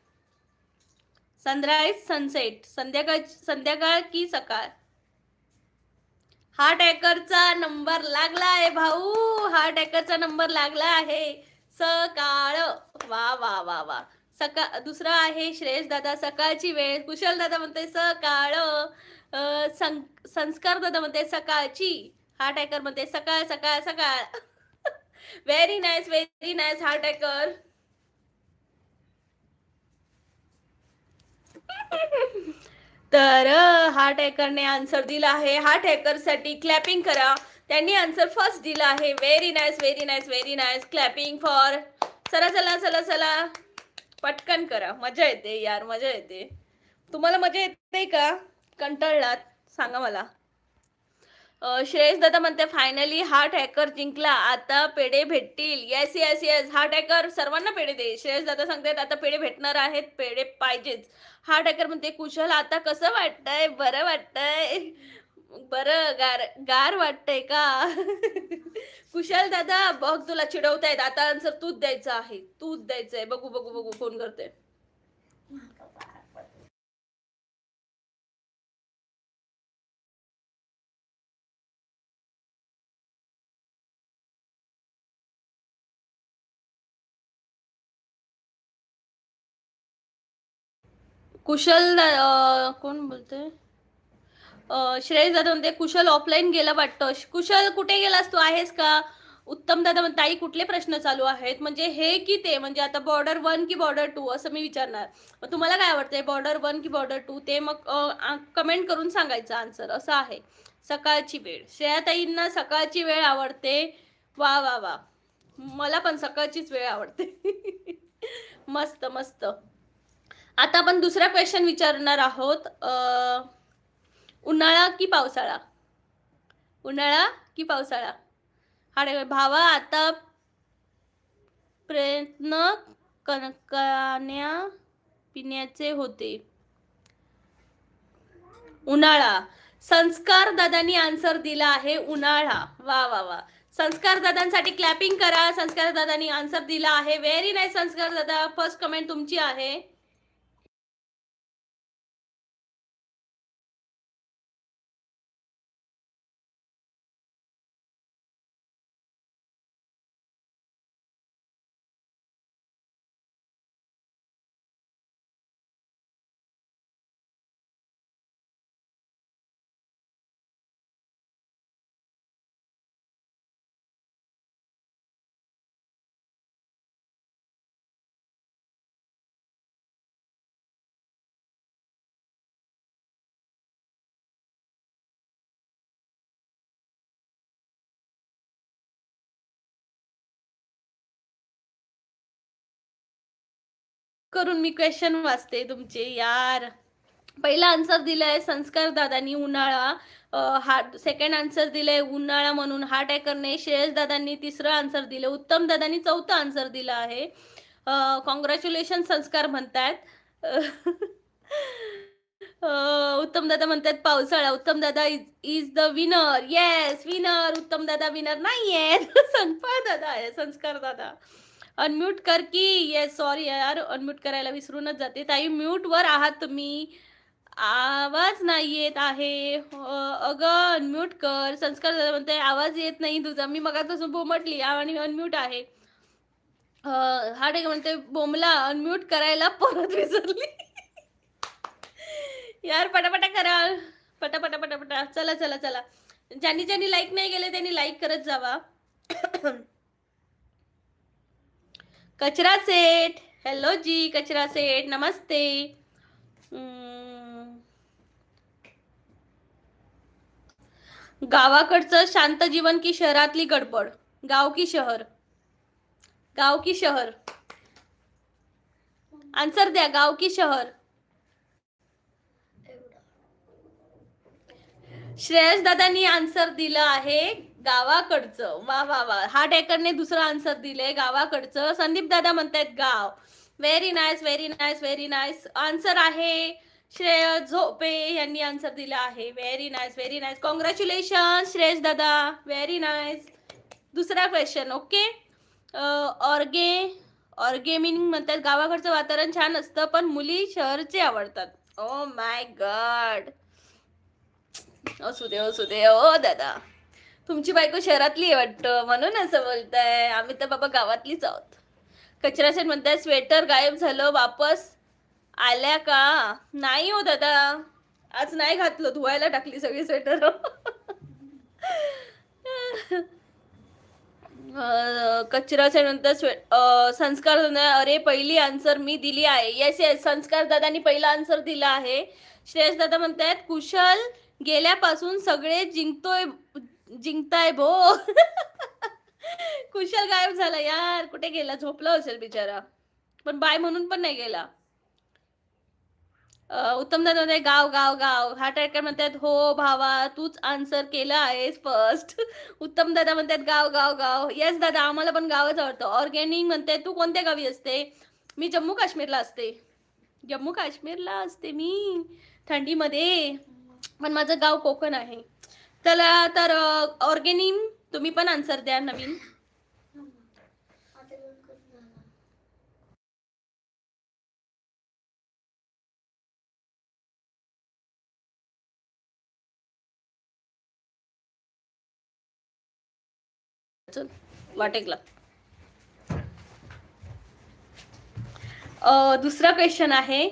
संध्याकाळ की सकाळ? हार्ट अटॅकरचा नंबर लागला आहे भाऊ, हार्ट अटॅकरचा नंबर लागला आहे. सकाळ. वा वा वा वा. दुसरा आहे श्रेयस दादा सकाळची वेळ. कुशल दादा म्हणते सकाळ. संस्कार दादा म्हणते सकाळची. हार्ट अटॅकर म्हणते सकाळ सकाळ सकाळ. Very nice, very nice heart attacker. तर हार्ट हॅकरने आन्सर दिला आहे. हार्ट हॅकरसाठी क्लॅपिंग करा, त्यांनी आन्सर फर्स्ट दिला आहे. Very nice, very nice, very nice. Clapping for. चला चला चला चला, पटकन करा. मजा येते यार, मजा येते. तुम्हाला मजा येते का? कंटाळलात? सांगा मला. श्रेयस दादा म्हणते फायनली हार्ट हॅकर जिंकला, आता पेढे भेटतील. Yes yes yes, heart hacker सर्वांना पेढे दे. श्रेयस दादा सांगतात आता पेढे भेटणार आहेत, पेढे पाहिजेच. हार्ट हॅकर म्हणते कुशल आता कसं वाटतंय? बरं वाटतंय? बरं गार गार वाटतंय का? कुशल दादा बघ तुला चिडवतायत, आता आन्सर तूच द्यायचं आहे, तूच द्यायचंय. बघू बघू बघू कोण करते. कुशल कोण बोलते? श्रेयस दादा म्हणते कुशल ऑफलाईन गेला वाटतं. कुशल कुठे गेलास तू? आहेस का? उत्तम दादा म्हणते ताई कुठले प्रश्न चालू आहेत? म्हणजे हे की ते, म्हणजे आता बॉर्डर 1 की बॉर्डर 2 असं मी विचारणार. मग तुम्हाला काय आवडतंय, बॉर्डर 1 की बॉर्डर 2? ते मग कमेंट करून सांगायचं आन्सर. असं आहे. सकाळची वेळ. श्रेयाताईंना सकाळची वेळ आवडते. वा वा वा, मला पण सकाळचीच वेळ आवडते. मस्त मस्त. आता आपण दुसरा क्वेश्चन विचारणार आहोत. उन्हाळा की पावसाळा? उन्हाळा की पावसाळा? हा भावा आता प्रयत्न कणकाण्या पिण्याचे होते. उन्हाळा. संस्कार दादांनी आन्सर दिला आहे उन्हाळा. वा वा वा. संस्कार दादांसाठी क्लॅपिंग करा. संस्कार दादांनी आन्सर दिला आहे. व्हेरी नाईस संस्कार दादा, फर्स्ट कमेंट तुमची आहे. करून मी क्वेश्चन वाचते तुमचे यार. पहिला आन्सर दिलाय संस्कार दादांनी उन्हाळा. सेकंड आन्सर दिलंय उन्हाळा म्हणून हार्ट अटॅकरने. श्रेयस दादांनी तिसरं आन्सर दिलं. उत्तम दादांनी चौथं आन्सर दिलं आहे. कॉंग्रॅच्युलेशन संस्कार म्हणतात. उत्तम दादा म्हणतात पावसाळा. उत्तम दादा is the winner. Yes winner. उत्तम दादा विनर नाहीये. संस्कार दादा आहे. संस्कार दादा अनम्यूट कर की. येस सॉरी यार, अनम्यूट करायला विसरूनच जाते. ताई म्यूट वर आहात तुम्ही. आवाज नाही येत आहे. अगं अनम्यूट कर. संस्कार दादा म्हणते आवाज येत नाही तुझा. मी मगापासून बोमटली आणि अनम्यूट आहे. हा ठीक म्हणते बोमला अनम्यूट करायला परत विसरली. यार पटापटा करा, पटापटा पटापटा. चला चला चला, ज्यांनी ज्यांनी लाईक नाही केले त्यांनी लाईक करत जावा. कचरा सेठ, हेलो जी कचरा सेठ, नमस्ते. गावाकडचं शांत जीवन की शहरातली गडबड? गाव की शहर? गाव की शहर? आन्सर द्या, गाव की शहर? श्रेयस दादांनी आन्सर दिलं आहे गावाकडचं. वा वा वा. हा टॅकरने दुसरं आन्सर दिलंय गावाकडचं. संदीप दादा म्हणतायत गाव. Very nice very nice very nice. Answer आहे श्रेयस झोपे यांनी आन्सर दिला आहे. Very nice very nice. Congratulation Shreyas दादा, व्हेरी नाईस. दुसरा क्वेश्चन. ओके. ऑर्गेमिंग म्हणतात गावाकडचं वातावरण छान असतं पण मुली शहरचे आवडतात. ओ माय गॉड. असू दे असू दे. ओ दादा, तुमची बायको शहरातली आहे वाटतं म्हणून असं बोलताय. आम्ही तर बाबा गावातलीच आहोत. कचरा सेट म्हणताय स्वेटर गायब झालं, वापस आल्या का? नाही हो दादा, आज नाही घातलं, धुवायला टाकली सगळी स्वेटर. कचरा सेट म्हणतात संस्कार अरे पहिली आन्सर मी दिली आहे. येस येस, संस्कार दादानी पहिला आन्सर दिला आहे. श्रेयस दादा म्हणतायत कुशल गेल्यापासून सगळे जिंकताय भो. कुशल गायब झाला यार, कुठे गेला? झोपला असेल बिचारा, पण बाय म्हणून पण नाही गेला. उत्तम दादा म्हणतात गाव गाव गाव. हा टायकर म्हणतात हो भावा तूच आन्सर केला आहेस फर्स्ट. उत्तम दादा म्हणतात गाव गाव गाव. येस दादा, आम्हाला पण गावच आवडतं. ऑर्गॅनिक म्हणते तू कोणत्या गावी असते? मी जम्मू काश्मीरला असते. जम्मू काश्मीरला असते मी थंडीमध्ये, पण माझं गाव कोकण आहे. चला तर ऑर्गॅनिक तुम्ही पण आन्सर द्या नवीन. वाटेकला. दुसरा क्वेश्चन आहे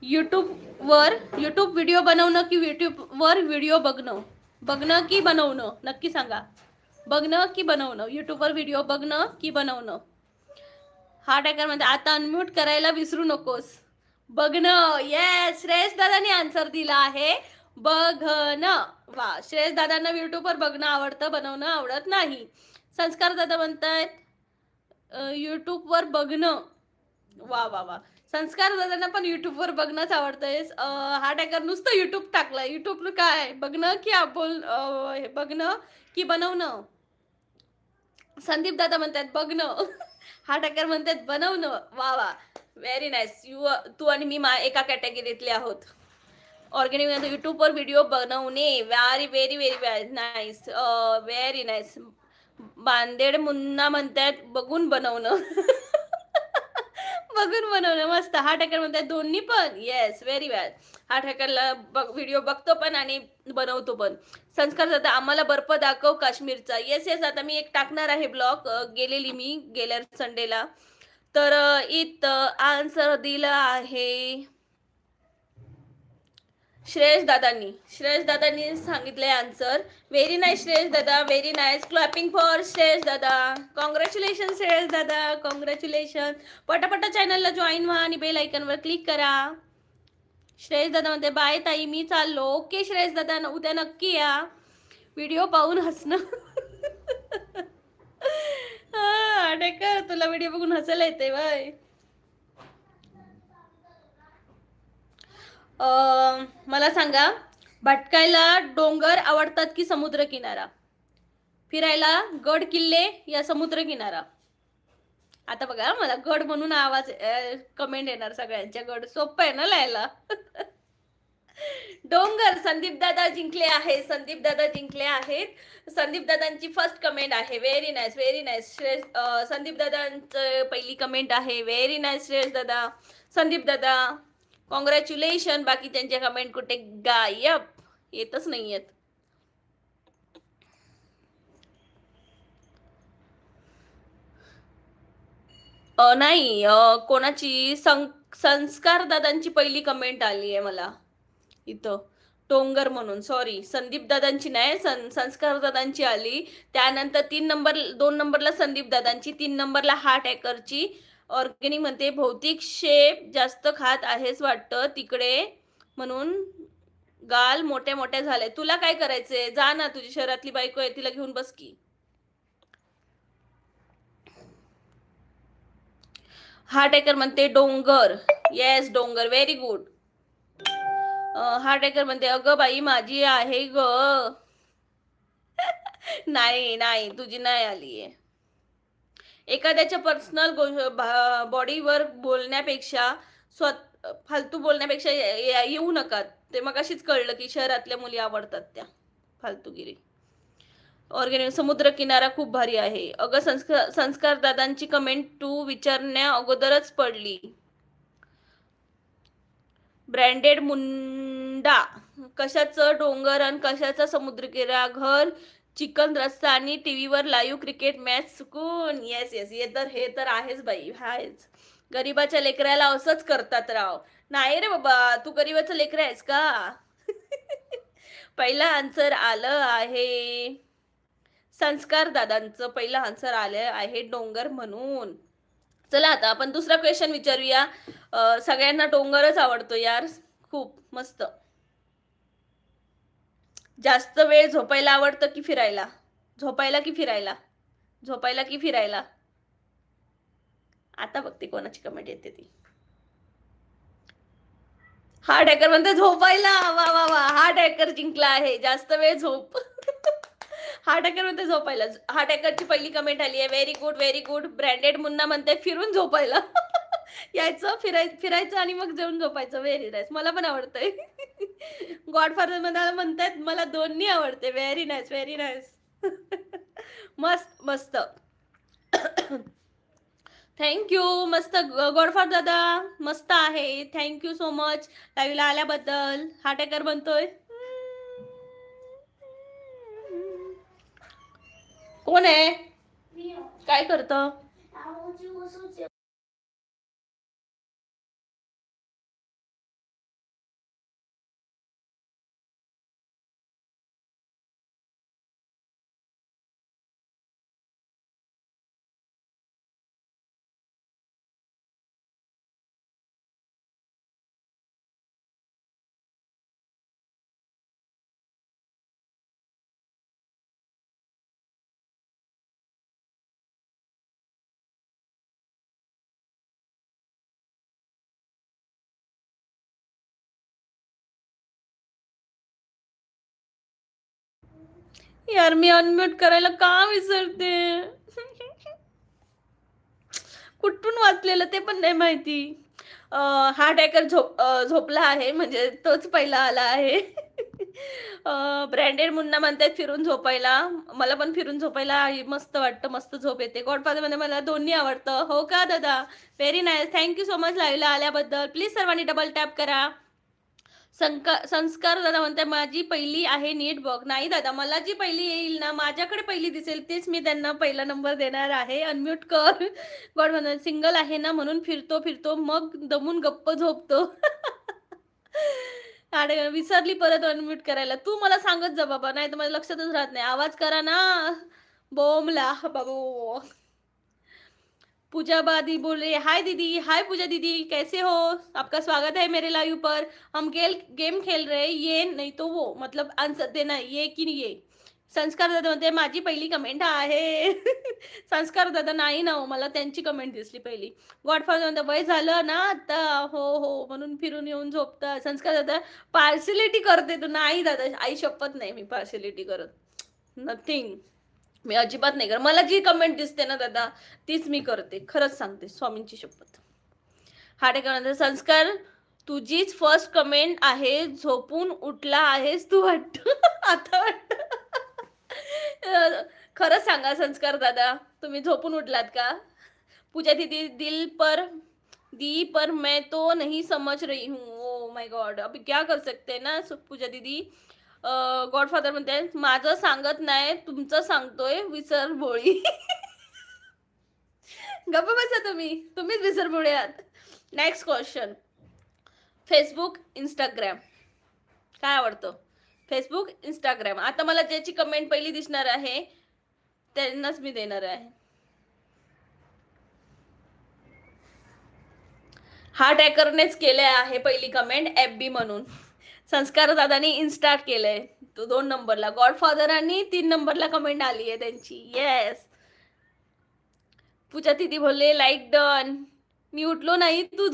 यूट्यूब व्हिडिओ बनवणं की यूट्यूबवर व्हिडिओ बघणं की बनवणं? नक्की सांगा. बघणं की बनवणं? यूट्यूबवर व्हिडिओ बघणं की बनवणं? हा टॅकर मध्ये आता अनम्यूट करायला विसरू नकोस. बघणं. येस, श्रेयस दादानी आन्सर दिला आहे बघणं. वा, श्रेयस दादांना यूट्यूबवर बघणं आवडतं, बनवणं आवडत नाही. संस्कार दादा म्हणतायत यूट्यूबवर बघणं. वा वा वा. संस्कार दादांना पण यूट्यूबवर बघणंच आवडतंय. हा टॅकर नुसतं यूट्यूब टाकलं. यूट्यूब काय बघणं की बघणं की बनवणं? संदीप दादा म्हणतात बघणं. हा टॅकर म्हणतात बनवणं. वा वा, व्हेरी नाईस. तू आणि मी एका कॅटेगरीतले आहोत. ऑर्गॅनिक यूट्यूबवर व्हिडिओ बनवणे. Very very very nice, very nice. बांदेड मुन्ना म्हणतात बघून बनवणं. बघून बनवणं मस्त. हा टॅकर म्हणतात दोन्ही पण. येस, व्हेरी वेल. हा टॅकरला व्हिडिओ बघतो पण आणि बनवतो पण. संस्कार दादा आम्हाला बर्फ दाखव काश्मीरचा. येस येस, आता मी एक टाकणार आहे ब्लॉग. गेलेली मी गेल्या संडेला, तर आन्सर दिला आहे श्रेयस दादांनी सांगितलंय आन्सर. व्हेरी नाईस श्रेयस दादा, very nice. Clapping for Shreyas दादा. कॉंग्रॅच्युलेशन श्रेयस दादा, कॉंग्रॅच्युलेशन. पटापटा चॅनलला जॉईन व्हा आणि बेल आयकॉनवर क्लिक करा. श्रेयस दादा म्हणते बाय ताई मी चाललो. ओके श्रेयस दादा, उद्या नक्की या. व्हिडिओ पाहून हसणं. हा डेकर, तुला व्हिडिओ बघून हसायला येते बाय. मला सांगा, भटकायला डोंगर आवडतात की समुद्र किनारा? फिरायला गड किल्ले या समुद्र किनारा? आता बघा, मला गड म्हणून आवाज कमेंट येणार सगळ्यांच्या. गड सोपं आहे ना लिहायला. डोंगर. संदीप दादा जिंकले आहे. संदीप दादा जिंकले आहेत. संदीप दादांची फर्स्ट कमेंट आहे. Very nice very nice. Sandeep दादांचं पहिली कमेंट आहे. व्हेरी नाईस श्रेयस दादा. संदीप दादा कॉंग्रॅच्युलेशन. बाकी त्यांच्या कमेंट कुठे गायब, येतच नाहीयेत. नाही कोणाची संस्कार दादांची पहिली कमेंट आली आहे मला इथं. डोंगर म्हणून, सॉरी संदीप दादांची नाही, संस्कार दादांची आली. त्यानंतर 2 नंबरला संदीप दादांची, 3 नंबरला हार्ट अटॅकरची. ऑर्गेनिक म्हणते भौतिक शेप जास्त खात आहेस वाटतं तिकडे म्हणून गाल मोठ्या मोठ्या झाले. तुला काय करायचंय, जा ना, तुझी शहरातली बायको आहे तिला घेऊन बस की. हार्ट अटॅकर म्हणते डोंगर. येस डोंगर, व्हेरी गुड. हार्ट अटॅकर म्हणते अगं बाई माझी आहे ग. नाही नाही, तुझी नाही आलीये. एखाद्याच्या पर्सनल बॉडीवर बोलण्यापेक्षा, फालतू बोलण्यापेक्षा येऊ नका. ते मग अशीच कळलं की शहरातल्या मुली आवडतात त्या फालतूगिरी. ऑर्गेनिक समुद्र किनारा खूप भारी आहे. अगं संस्कार दादांची कमेंट तू विचारण्या अगोदरच पडली. ब्रँडेड मुंडा, कशाचं डोंगर आणि कशाचा समुद्रकिनारा, घर चिकन रस्सा आणि टीव्हीवर लाईव्ह क्रिकेट मॅच सुकून. येस येस, हे तर आहेच बाई, आहेच. गरीबाच्या लेकराला असंच करतात राव. नाही रे बाबा, तू गरीबाचं लेकर आहेस का? पहिला आन्सर आलं आहे संस्कार दादांचं, पहिलं आन्सर आलं आहे डोंगर म्हणून. चला आता आपण दुसरा क्वेश्चन विचारूया. सगळ्यांना डोंगरच आवडतो यार, खूप मस्त. जास्त वेळ झोपायला आवडतं की फिरायला? झोपायला की फिरायला? झोपायला की फिरायला? आता बघते कोणाची कमेंट येते ती. हार्ट अटॅकर म्हणते झोपायला. वा वा वा, हार्ट अटॅकर जिंकला आहे. जास्त वेळ झोप. हार्ट अटॅकर म्हणते झोपायला. हार्ट अटॅकरची पहिली कमेंट आली आहे. Very good very good. Branded Munna म्हणते फिरून झोपायला. यायचं फिरायचं आणि मग जेवून झोपायचं. व्हेरी नाईस, मला पण आवडतंय. गॉडफादर मध्ये म्हणतात मला दोन्ही आवडते. Very nice very nice. मस्त मस्त. थँक्यू. मस्त गॉडफादर दादा, मस्त आहे. थँक्यू सो मच लाईव्हला आल्याबद्दल. हार्ट अटॅकर बनतोय. कोण आहे, काय करतं? यार मी अनम्यूट करायला का विसरते. कुठून वाचलेलं ते पण नाही माहिती. हार्ट अटॅकर झोपला आहे म्हणजे तोच पहिला आला आहे. ब्रँडेड मुन्ना म्हणतात फिरून झोपायला. मला पण फिरून झोपायला मस्त वाटतं, मस्त झोप येते. गॉडफादर मध्ये मला दोन्ही आवडतं. हो का दादा? Very nice. Thank you so much लाईव्हला आल्याबद्दल. प्लीज सर्वांनी डबल टॅप करा. संस्कार दादा म्हणते माझी पहिली आहे, नीट बघ. नाही दादा, मला जी पहिली येईल ना, माझ्याकडे पहिली दिसेल तेच मी त्यांना पहिला नंबर देणार आहे. अनम्यूट कर. गॉड म्हणत सिंगल आहे ना म्हणून फिरतो फिरतो मग दमून गप्प झोपतो. अरे विसरली परत अनम्यूट करायला. तू मला सांगत जा बाबा, नाही तर मला लक्षातच राहत नाही. आवाज करा ना बोमला बाबू. पूजा बादी बोल रही है हाय दीदी. हाय पूजा दीदी, कैसे हो? आपका स्वागत है मेरे लाइव पर. हम गेम खेल रहे, ये नहीं तो वो, मतलब आंसर देना ये की नहीं ये. संस्कार दादा म्हणते माझी पहिली कमेंट आहे. संस्कार दादा नाही ना हो, मला त्यांची कमेंट दिसली पहिली. गॉडफादर म्हणते वय झालं ना आता, हो हो म्हणून फिरून येऊन झोपता. संस्कार दादा पार्शलिटी करते तू. नाही दादा, आई शपथ नाही मी पार्शलिटी करत. नथिंग, मी अजिबात नाही करत. मला जी कमेंट दिसते ना दादा तीच मी करते, खरंच सांगते स्वामींची शपथ. हाटेकर संस्कार तुझीच फर्स्ट कमेंट आहे, झोपून उठला आहेस तू वाटत. आता वाटत. खरंच सांगा संस्कार दादा, तुम्ही झोपून उठलात का? पूजा दीदी दिल पर दी पर मैं तो नहीं समझ रही हूँ. ओ माय गॉड, अभी क्या कर सकते हैं ना पूजा दीदी. गॉडफादर म्हणते माझं सांगत नाही तुमचं सांगतोय विसरभोळी. गप्प बसा तुम्ही, तुम्हीच विसरभोळे आहात. Next question. फेसबुक, इंस्टाग्राम काय आवडतं? Facebook, Instagram. आता मला ज्याची कमेंट पहिली दिसणार आहे त्यांनाच मी देणार आहे. हा टॅकरनेच केले आहे पहिली कमेंट FB म्हणून. संस्कार दादानी इन्स्टा केलंय तो 2 नंबरला. गॉडफादरांनी 3 नंबरला कमेंट आली आहे त्यांची. येस. पूजा दीदी बोलले लाईक डन. मी उठलो नाही, तू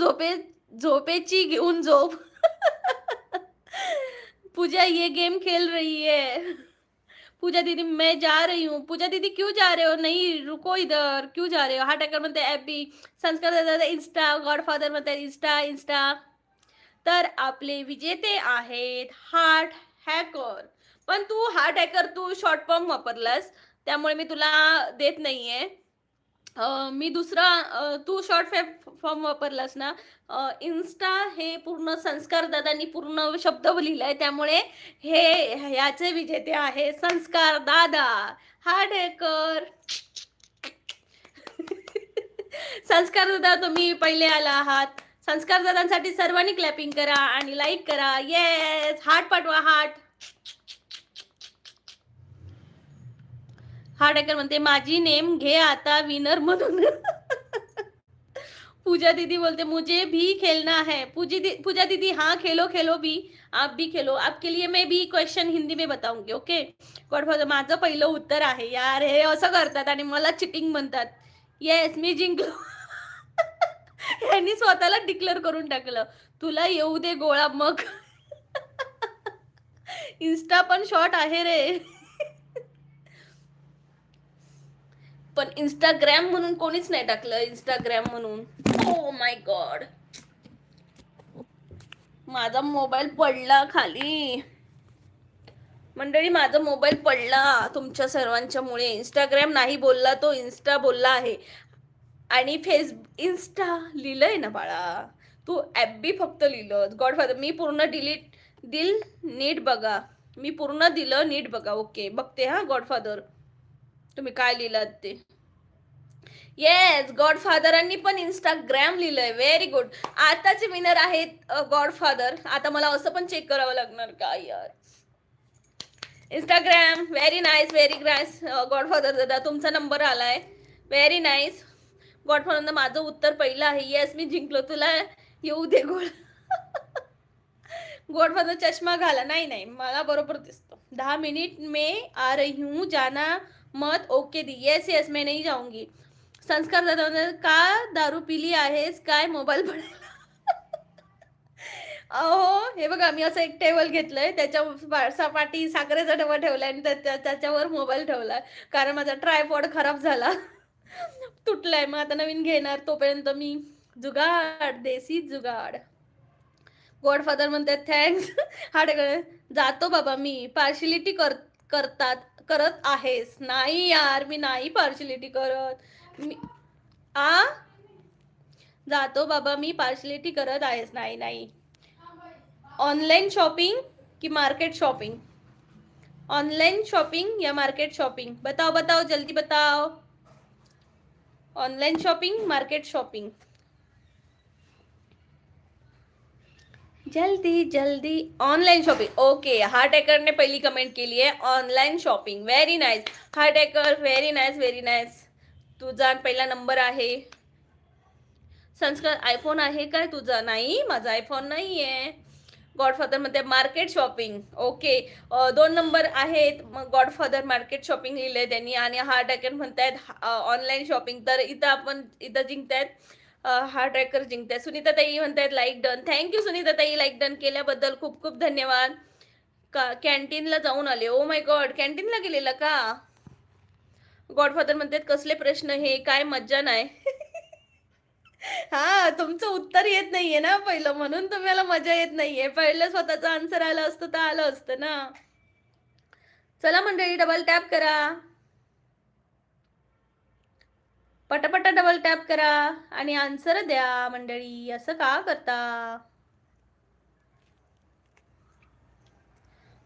झोपेची घेऊन झोप. पूजा ये गेम खेल रही है. पूजा दीदी मैं जा रही हूँ. पूजा दीदी क्यों जा रहे हो? नहीं रुको इधर, क्यों जा रहे हो? हा टॅकर म्हणते FB. संस्कार दादा इंस्टा. गॉडफादर म्हणते इंस्टा इंस्टा. तर आपले विजेते आहेत हार्ट हॅकर. पण तू हार्ट हॅकर तू शॉर्ट फॉर्म वापरलास त्यामुळे मी तुला देत नाहीये. मी दुसरा तू शॉर्ट फॉर्म वापरलास ना. इन्स्टा हे पूर्ण संस्कार दादांनी पूर्ण शब्द लिहिलाय त्यामुळे ह्याचे विजेते आहे संस्कार दादा. Heart hacker. संस्कार दादा तुम्ही पहिले आला आहात. संस्कार दादांसाठी सर्वांनी क्लॅपिंग करा आणि लाईक करा. येस, हार्ट पाठवा हार्ट. हार्ट हॅकर म्हणते माझी नेम घे आता विनर म्हणून. पूजा दीदी बोलते मुझे भी खेलना है. पूजा दीदी हाँ खेलो खेलो भी. आप भी खेलो. आपके लिए मैं भी क्वेश्चन हिंदी में बताऊंगी. ओके. गॉडफादर माझं पहिलं उत्तर आहे. यार हे असं करतात आणि मला चिटिंग म्हणतात. येस मी जिंकलो. यांनी स्वतःला डिक्लेअर करून टाकलं. तुला येऊ दे गोळा मग. इन्स्टा पण शॉर्ट आहे रे. पण इंस्टाग्राम म्हणून कोणीच नाही टाकलं. इंस्टाग्राम म्हणून. ओ माय गॉड, माझा मोबाईल पडला खाली. मंडळी माझा मोबाईल पडला तुमच्या सर्वांच्या मुळे. इंस्टाग्राम नाही बोलला तो इन्स्टा बोलला आहे. आणि इन्स्टा लिहिलंय ना बाळा. तू FB फक्त लिहिलं. गॉडफादर मी पूर्ण दिल नीट बघा. मी पूर्ण दिलं नीट बघा. ओके बघते हा गॉडफादर तुम्ही काय लिहिलात ते. येस, गॉडफादरांनी पण इंस्टाग्राम लिहिलंय. Very good. आताचे विनर आहेत गॉडफादर. आता मला असं पण चेक करावं लागणार का यार. Instagram. Very nice very nice. Godfather दादा तुमचा नंबर आलाय. Very nice. गॉडफादर माझं उत्तर पहिलं आहे. येस मी जिंकलो. तुला येऊ दे गोळ. गॉडफादर चष्मा घाला. नाही नाही मला बरोबर दिसतो. 10 मिनिट में आ रही हूँ जाना मत. ओके दी. येस येस मैं नहीं जाऊंगी. संस्कार दादा का दारू पिली आहेस काय मोबाईल पडायला. अहो हे बघा मी असं एक टेबल घेतलंय त्याच्या सपाटी साखरेचा डबा ठेवलाय आणि त्याच्यावर मोबाईल ठेवलाय कारण माझा ट्रायपॉड खराब झाला. तुटलाय. मग आता नवीन घेणार. तोपर्यंत मी जुगाड देसी जुगाड. गॉडफादर म्हणतात थँक्स. हा जातो बाबा मी. पार्शिलिटी करत आहेस. नाही यार मी नाही पार्शिलिटी करत. मी जातो बाबा मी. पार्शिलिटी करत आहेस. नाही नाही. ऑनलाइन शॉपिंग की मार्केट शॉपिंग. ऑनलाइन शॉपिंग या मार्केट शॉपिंग. बताओ बताओ जल्दी बताओ. Online shopping market shopping. जल्दी जल्दी. Online shopping. ओके हार्ट हॅकरने पहिली कमेंट केली आहे online shopping. Very nice heart hacker. Very nice very nice. तुझा पहिला नंबर आहे. संस्कार आयफोन आहे काय तुझा? नाही माझा आयफोन नाही आहे. गॉडफादर मध्ये मार्केट शॉपिंग. ओके 2 नंबर आहेत. मग गॉडफादर मार्केट शॉपिंग लिहिलंय त्यांनी आणि हार्ट हॅकर म्हणतायत ऑनलाईन शॉपिंग. तर इथं जिंकतायत हार्ट हॅकर जिंकतायत. सुनीता ताई म्हणतायत लाईक डन. थँक्यू सुनीता ताई लाईक डन केल्याबद्दल खूप खूप धन्यवाद. कॅन्टीनला जाऊन आले. ओ माय गॉड कॅन्टीनला गेलेला का? गॉडफादर म्हणतात कसले प्रश्न हे काय मज्जा नाही. हा तुमचं उत्तर येत नाहीये ना पहिलं म्हणून तुम्हाला मजा येत नाहीये. पहिलं स्वतःचं आन्सर आलं असतं तर आलं असतं ना. चला मंडळी डबल टॅप करा. पटापटा डबल टॅप करा आणि आन्सर द्या मंडळी. असं का करता?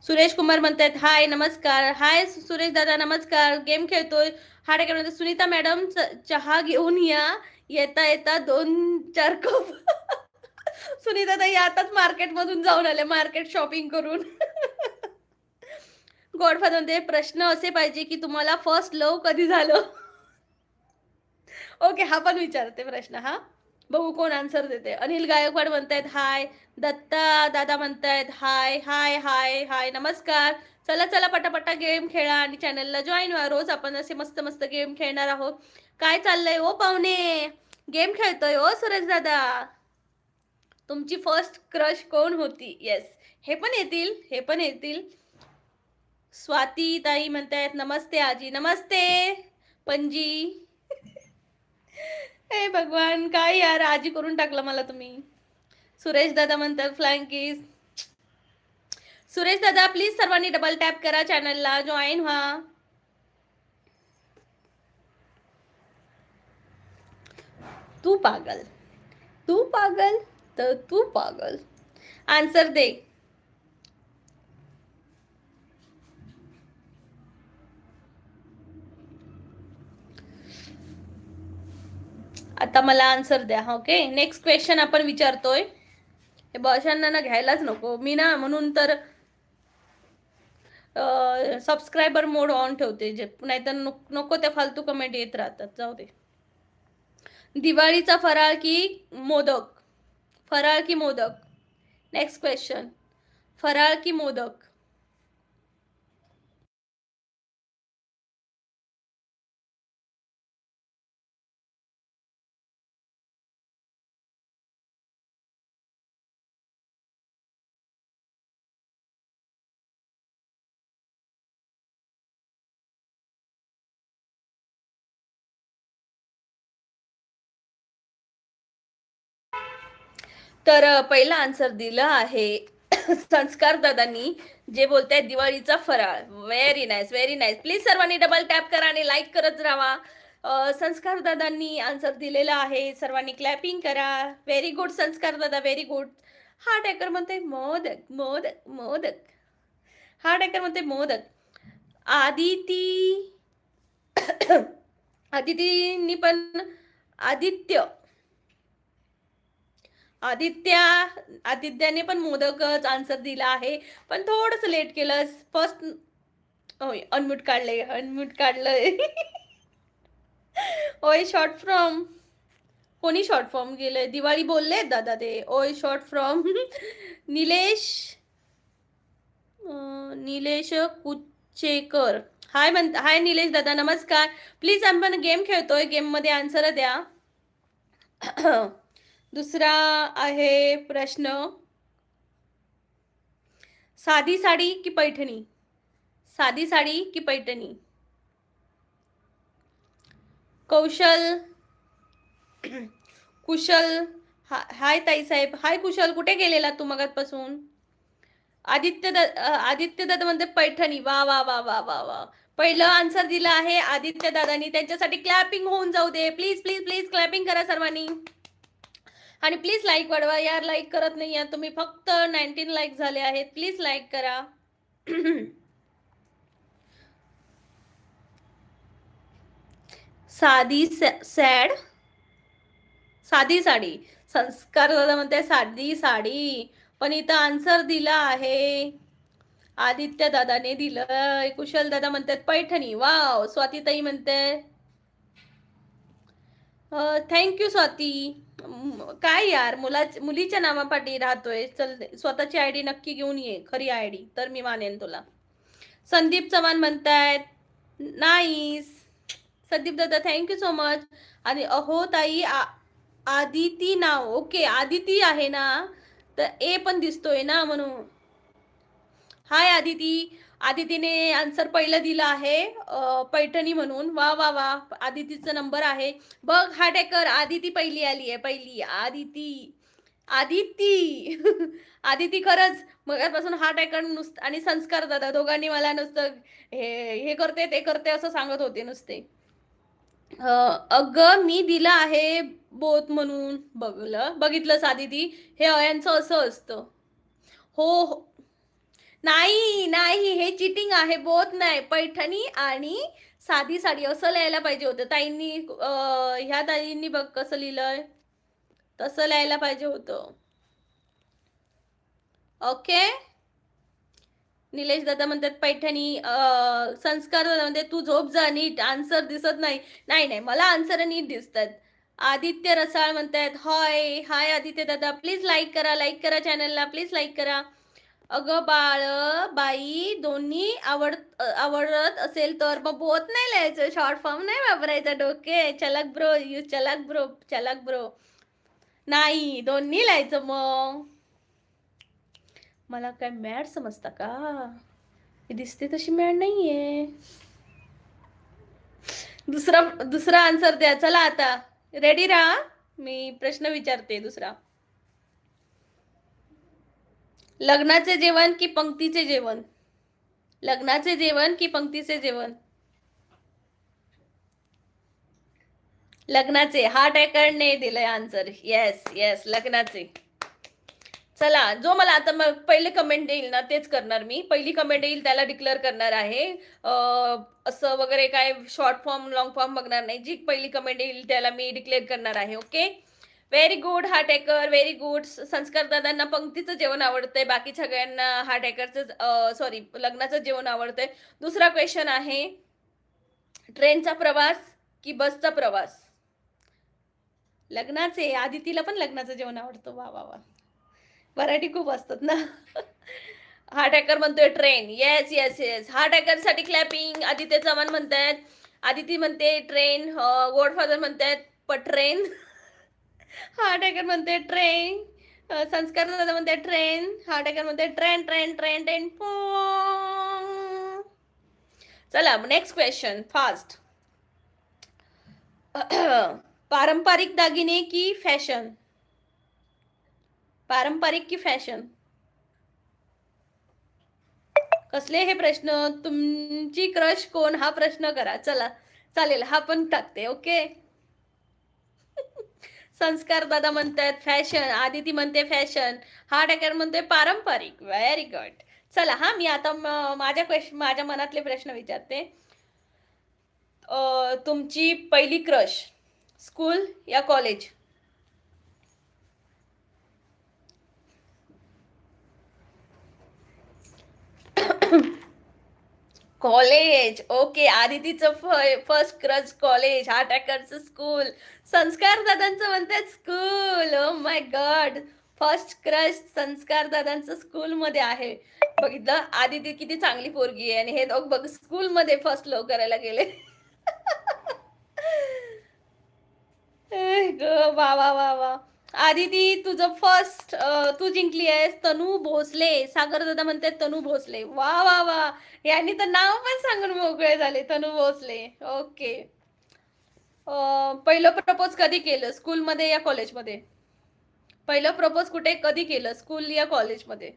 सुरेश कुमार म्हणतायत हाय नमस्कार. हाय सुरेश दादा नमस्कार. गेम खेळतोय. हा टाकेल म्हणते सुनीता मॅडम चहा घेऊन या. येता येता 2-4 कप. सुनीता ताई आताच मार्केट मधून जाऊन आले, मार्केट शॉपिंग करून. गॉडफादर म्हणते प्रश्न असे पाहिजे की तुम्हाला फर्स्ट लव कधी झालं. ओके, हा पण विचारते प्रश्न. हा बघू कोण आन्सर देते. अनिल गायकवाड म्हणतायत हाय. दत्ता दादा म्हणतायत हाय हाय हाय हाय नमस्कार. चला चला पटापटा गेम खेळा आणि चॅनलला जॉईन व्हा. रोज आपण असे मस्त मस्त गेम खेळणार आहोत. काय चाललंय ओ पाहुणे? गेम खेळतोय ओ सुरेश दादा. तुमची फर्स्ट क्रश कोण होती? येस, हे पण येतील, हे पण येतील. स्वाती ताई म्हणतायत नमस्ते आजी. नमस्ते पणजी. हे भगवान, काय यार आजी करून टाकलं मला तुम्ही. सुरेश दादा म्हणतात flying kiss. Suresh Dada please सर्वांनी डबल टॅप करा, चॅनलला जॉईन व्हा. तू पागल, तू पागल तर तू पागल. आन्सर दे. आता मला आन्सर द्या. ओके, नेक्स्ट क्वेश्चन आपण विचारतोय. हे बॉशांना ना घ्यायलाच नको मी ना, म्हणून तर सबस्क्रायबर मोड ऑन ठेवते. जे नाहीतर नको त्या फालतू कमेंट येत राहतात. जाऊ दे. दिवाळीचा फराळ की मोदक? फराळ की मोदक? Next question. फराळ की मोदक? तर पहिला आन्सर दिला आहे संस्कार दादांनी, जे बोलतायत दिवाळीचा फराळ. Very nice, very nice. Please सर्वांनी डबल टॅप करा आणि लाईक करत राहा. संस्कार दादांनी आन्सर दिलेला आहे. सर्वांनी क्लॅपिंग करा. व्हेरी गुड संस्कार दादा, व्हेरी गुड. हा टॅकर म्हणते मोदक मोदक मोदक. हा टॅकर म्हणते मोदक. आदिती आदितीनी पण आदित्य आदित्याने पण मोदकच आन्सर दिला आहे, पण थोडस लेट केलं. फर्स्ट होय, अनम्यूट काढलंय, अनम्यूट काढलंय. ओय शॉर्ट फ्रॉम. कोणी शॉर्ट फॉर्म गेलंय? दिवाळी बोलले दादा ते. ओय शॉर्ट फ्रॉम. निलेश निलेश कुचेकर. हाय हाय निलेश दादा नमस्कार. प्लीज आपण गेम खेळतोय, गेम मध्ये आन्सर द्या. दुसरा आहे प्रश्न. साधी साडी की पैठणी? साधी साडी की पैठणी? कौशल कुशल. हाय ताई साहेब. हाय कुशल, कुठे गेलेला तू मगातपासून? आदित्य दादा म्हणते पैठणी. वा वा वा वा वा वा. पहिलं आन्सर दिलं आहे आदित्य दादानी. त्यांच्यासाठी क्लॅपिंग होऊन जाऊ दे. प्लीज प्लीज प्लीज क्लॅपिंग करा सर्वांनी. आणि प्लीज लाईक वाढवा यार. लाईक करत नाही यार तुम्ही. फक्त 19 लाईक झाले आहेत. प्लीज लाईक करा. साधी सॅड साधी साडी. संस्कार दादा म्हणते साधी साडी, पण इथं आन्सर दिला आहे आदित्य दादाने दिलं. कुशल दादा म्हणतात पैठणी. वाव. स्वातीताई म्हणते थँक्यू स्वाती. काय यार, मुलीच्या नावापाठी राहतोय. चल स्वतःची आयडी नक्की घेऊन ये, खरी आयडी, तर मी मानेन तुला. संदीप चव्हाण म्हणतायत नाईस. संदीप दादा थँक्यू सो मच. आणि अहो ताई आदिती नाव. ओके, आदिती आहे ना, तर ए पण दिसतोय ना म्हणून. हाय आदिती. आदितीने आन्सर पहिलं दिलं आहे पैठणी म्हणून. वा वा वा. आदितीचा नंबर आहे बघ. हा टॅकर आदिती पहिली आली आहे. पहिली आदिती. आदिती खरंच मगापासून हा टॅकर नुसतं, आणि संस्कार दादा दोघांनी मला नुसतं हे करते ते करते असं सांगत होते नुसते. अगं मी दिलं आहे बोत म्हणून. बघितलं आदिती, हे अयांचं असं असतं. हो हो. नाही नाही, हे चिटिंग आहे. बोत नाही, पैठणी आणि साधी साडी असं लिहायला पाहिजे होतं ताईंनी. ह्या ताईंनी बघ कसं लिहिलंय, तसं लिहायला पाहिजे होतं. ओके. निलेश दादा म्हणतात पैठणी. संस्कार दादा म्हणतात तू झोप जा, नीट आन्सर दिसत नाही. नाही नाही, मला आन्सर नीट दिसतात. आदित्य रसाळ म्हणतात हाय हाय आदित्य दादा, प्लीज लाईक करा चॅनलला, प्लीज लाईक करा. अगं बाळ बाई दोन्ही आवडत असेल तर मग बोत नाही लिहायचं, शॉर्ट फॉर्म नाही वापरायचा. डोके चलक ब्रो, यू चलक ब्रो. नाही, दोन्ही लिहायचं. मग मला काय मॅड समजता का? दिसते तशी मॅड नाहीये. दुसरा दुसरा आन्सर द्या. चला आता रेडी राहा, मी प्रश्न विचारते दुसरा. लग्नाचे जेवण की पंक्तीचे जेवण? लग्नाचे जेवण की पंक्तीचे जेवण? लग्नाचे. हार्ट अटॅकने दिलंय आन्सर. येस येस, लग्नाचे. चला, जो मला आता पहिले कमेंट येईल ना तेच करणार मी. पहिली कमेंट येईल त्याला डिक्लेअर करणार आहे. असं वगैरे काय शॉर्ट फॉर्म लॉंग फॉर्म बघणार नाही. जी पहिली कमेंट येईल त्याला मी डिक्लेअर करणार आहे. ओके, व्हेरी गुड हार्टेकर, व्हेरी गुड. संस्कार दादांना पंक्तीचं जेवण आवडतंय, बाकी सगळ्यांना हार्टेकरचं सॉरी लग्नाचं जेवण आवडतंय. दुसरा क्वेश्चन आहे, ट्रेनचा प्रवास की बसचा प्रवास? लग्नाचे. आदितीला पण लग्नाचं जेवण आवडतं. वा वा वा, व्हरायटी खूप असतात ना. हार्ट अटॅकर म्हणतोय train. Yes yes yes, heart attacker साठी क्लॅपिंग. आदित्य चव्हाण म्हणतायत, आदिती म्हणते ट्रेन. गॉडफादर म्हणतायत पट्रेन. हार्ट अटॅकर म्हणते ट्रेन. संस्कार दादा म्हणते ट्रेन. हार्ट अटॅकर म्हणते ट्रेन ट्रेन ट्रेन ट्रेन. चला नेक्स्ट क्वेश्चन फास्ट. पारंपरिक दागिने की फॅशन? पारंपरिक की फॅशन? कसले हे प्रश्न? तुमची क्रश कोण हा प्रश्न करा. चला चालेल, हा पण टाकते. ओके. संस्कार दादा म्हणतात फॅशन, आदिती म्हणते फॅशन, हा टॅकर म्हणते पारंपरिक. Very good. चला हा, मी आता माझ्या मनातले प्रश्न विचारते. तुमची पहिली क्रश स्कूल या कॉलेज? कॉलेज. ओके, आदितीचं फर्स्ट क्रश कॉलेज, हा टॅकरचं स्कूल. संस्कार दादांचं म्हणतात school. Oh my God, first crush Sanskar दादांचं स्कूल मध्ये आहे. बघितलं, आदिती किती चांगली पोरगी आहे, आणि हे दोघ बघ स्कूल मध्ये फर्स्ट लव्ह करायला गेले. वा वा वा वा. आदिती तुझं फर्स्ट, तू जिंकली आहेस. तनू भोसले. सागर दादा म्हणतात तनू भोसले. वा वा वा, यांनी तर नाव पण सांगून मोकळे झाले. तनू भोसले. ओके. पहिलं प्रपोज कधी केलं, स्कूलमध्ये या कॉलेजमध्ये? पहिलं प्रपोज कुठे कधी केलं, स्कूल या कॉलेजमध्ये?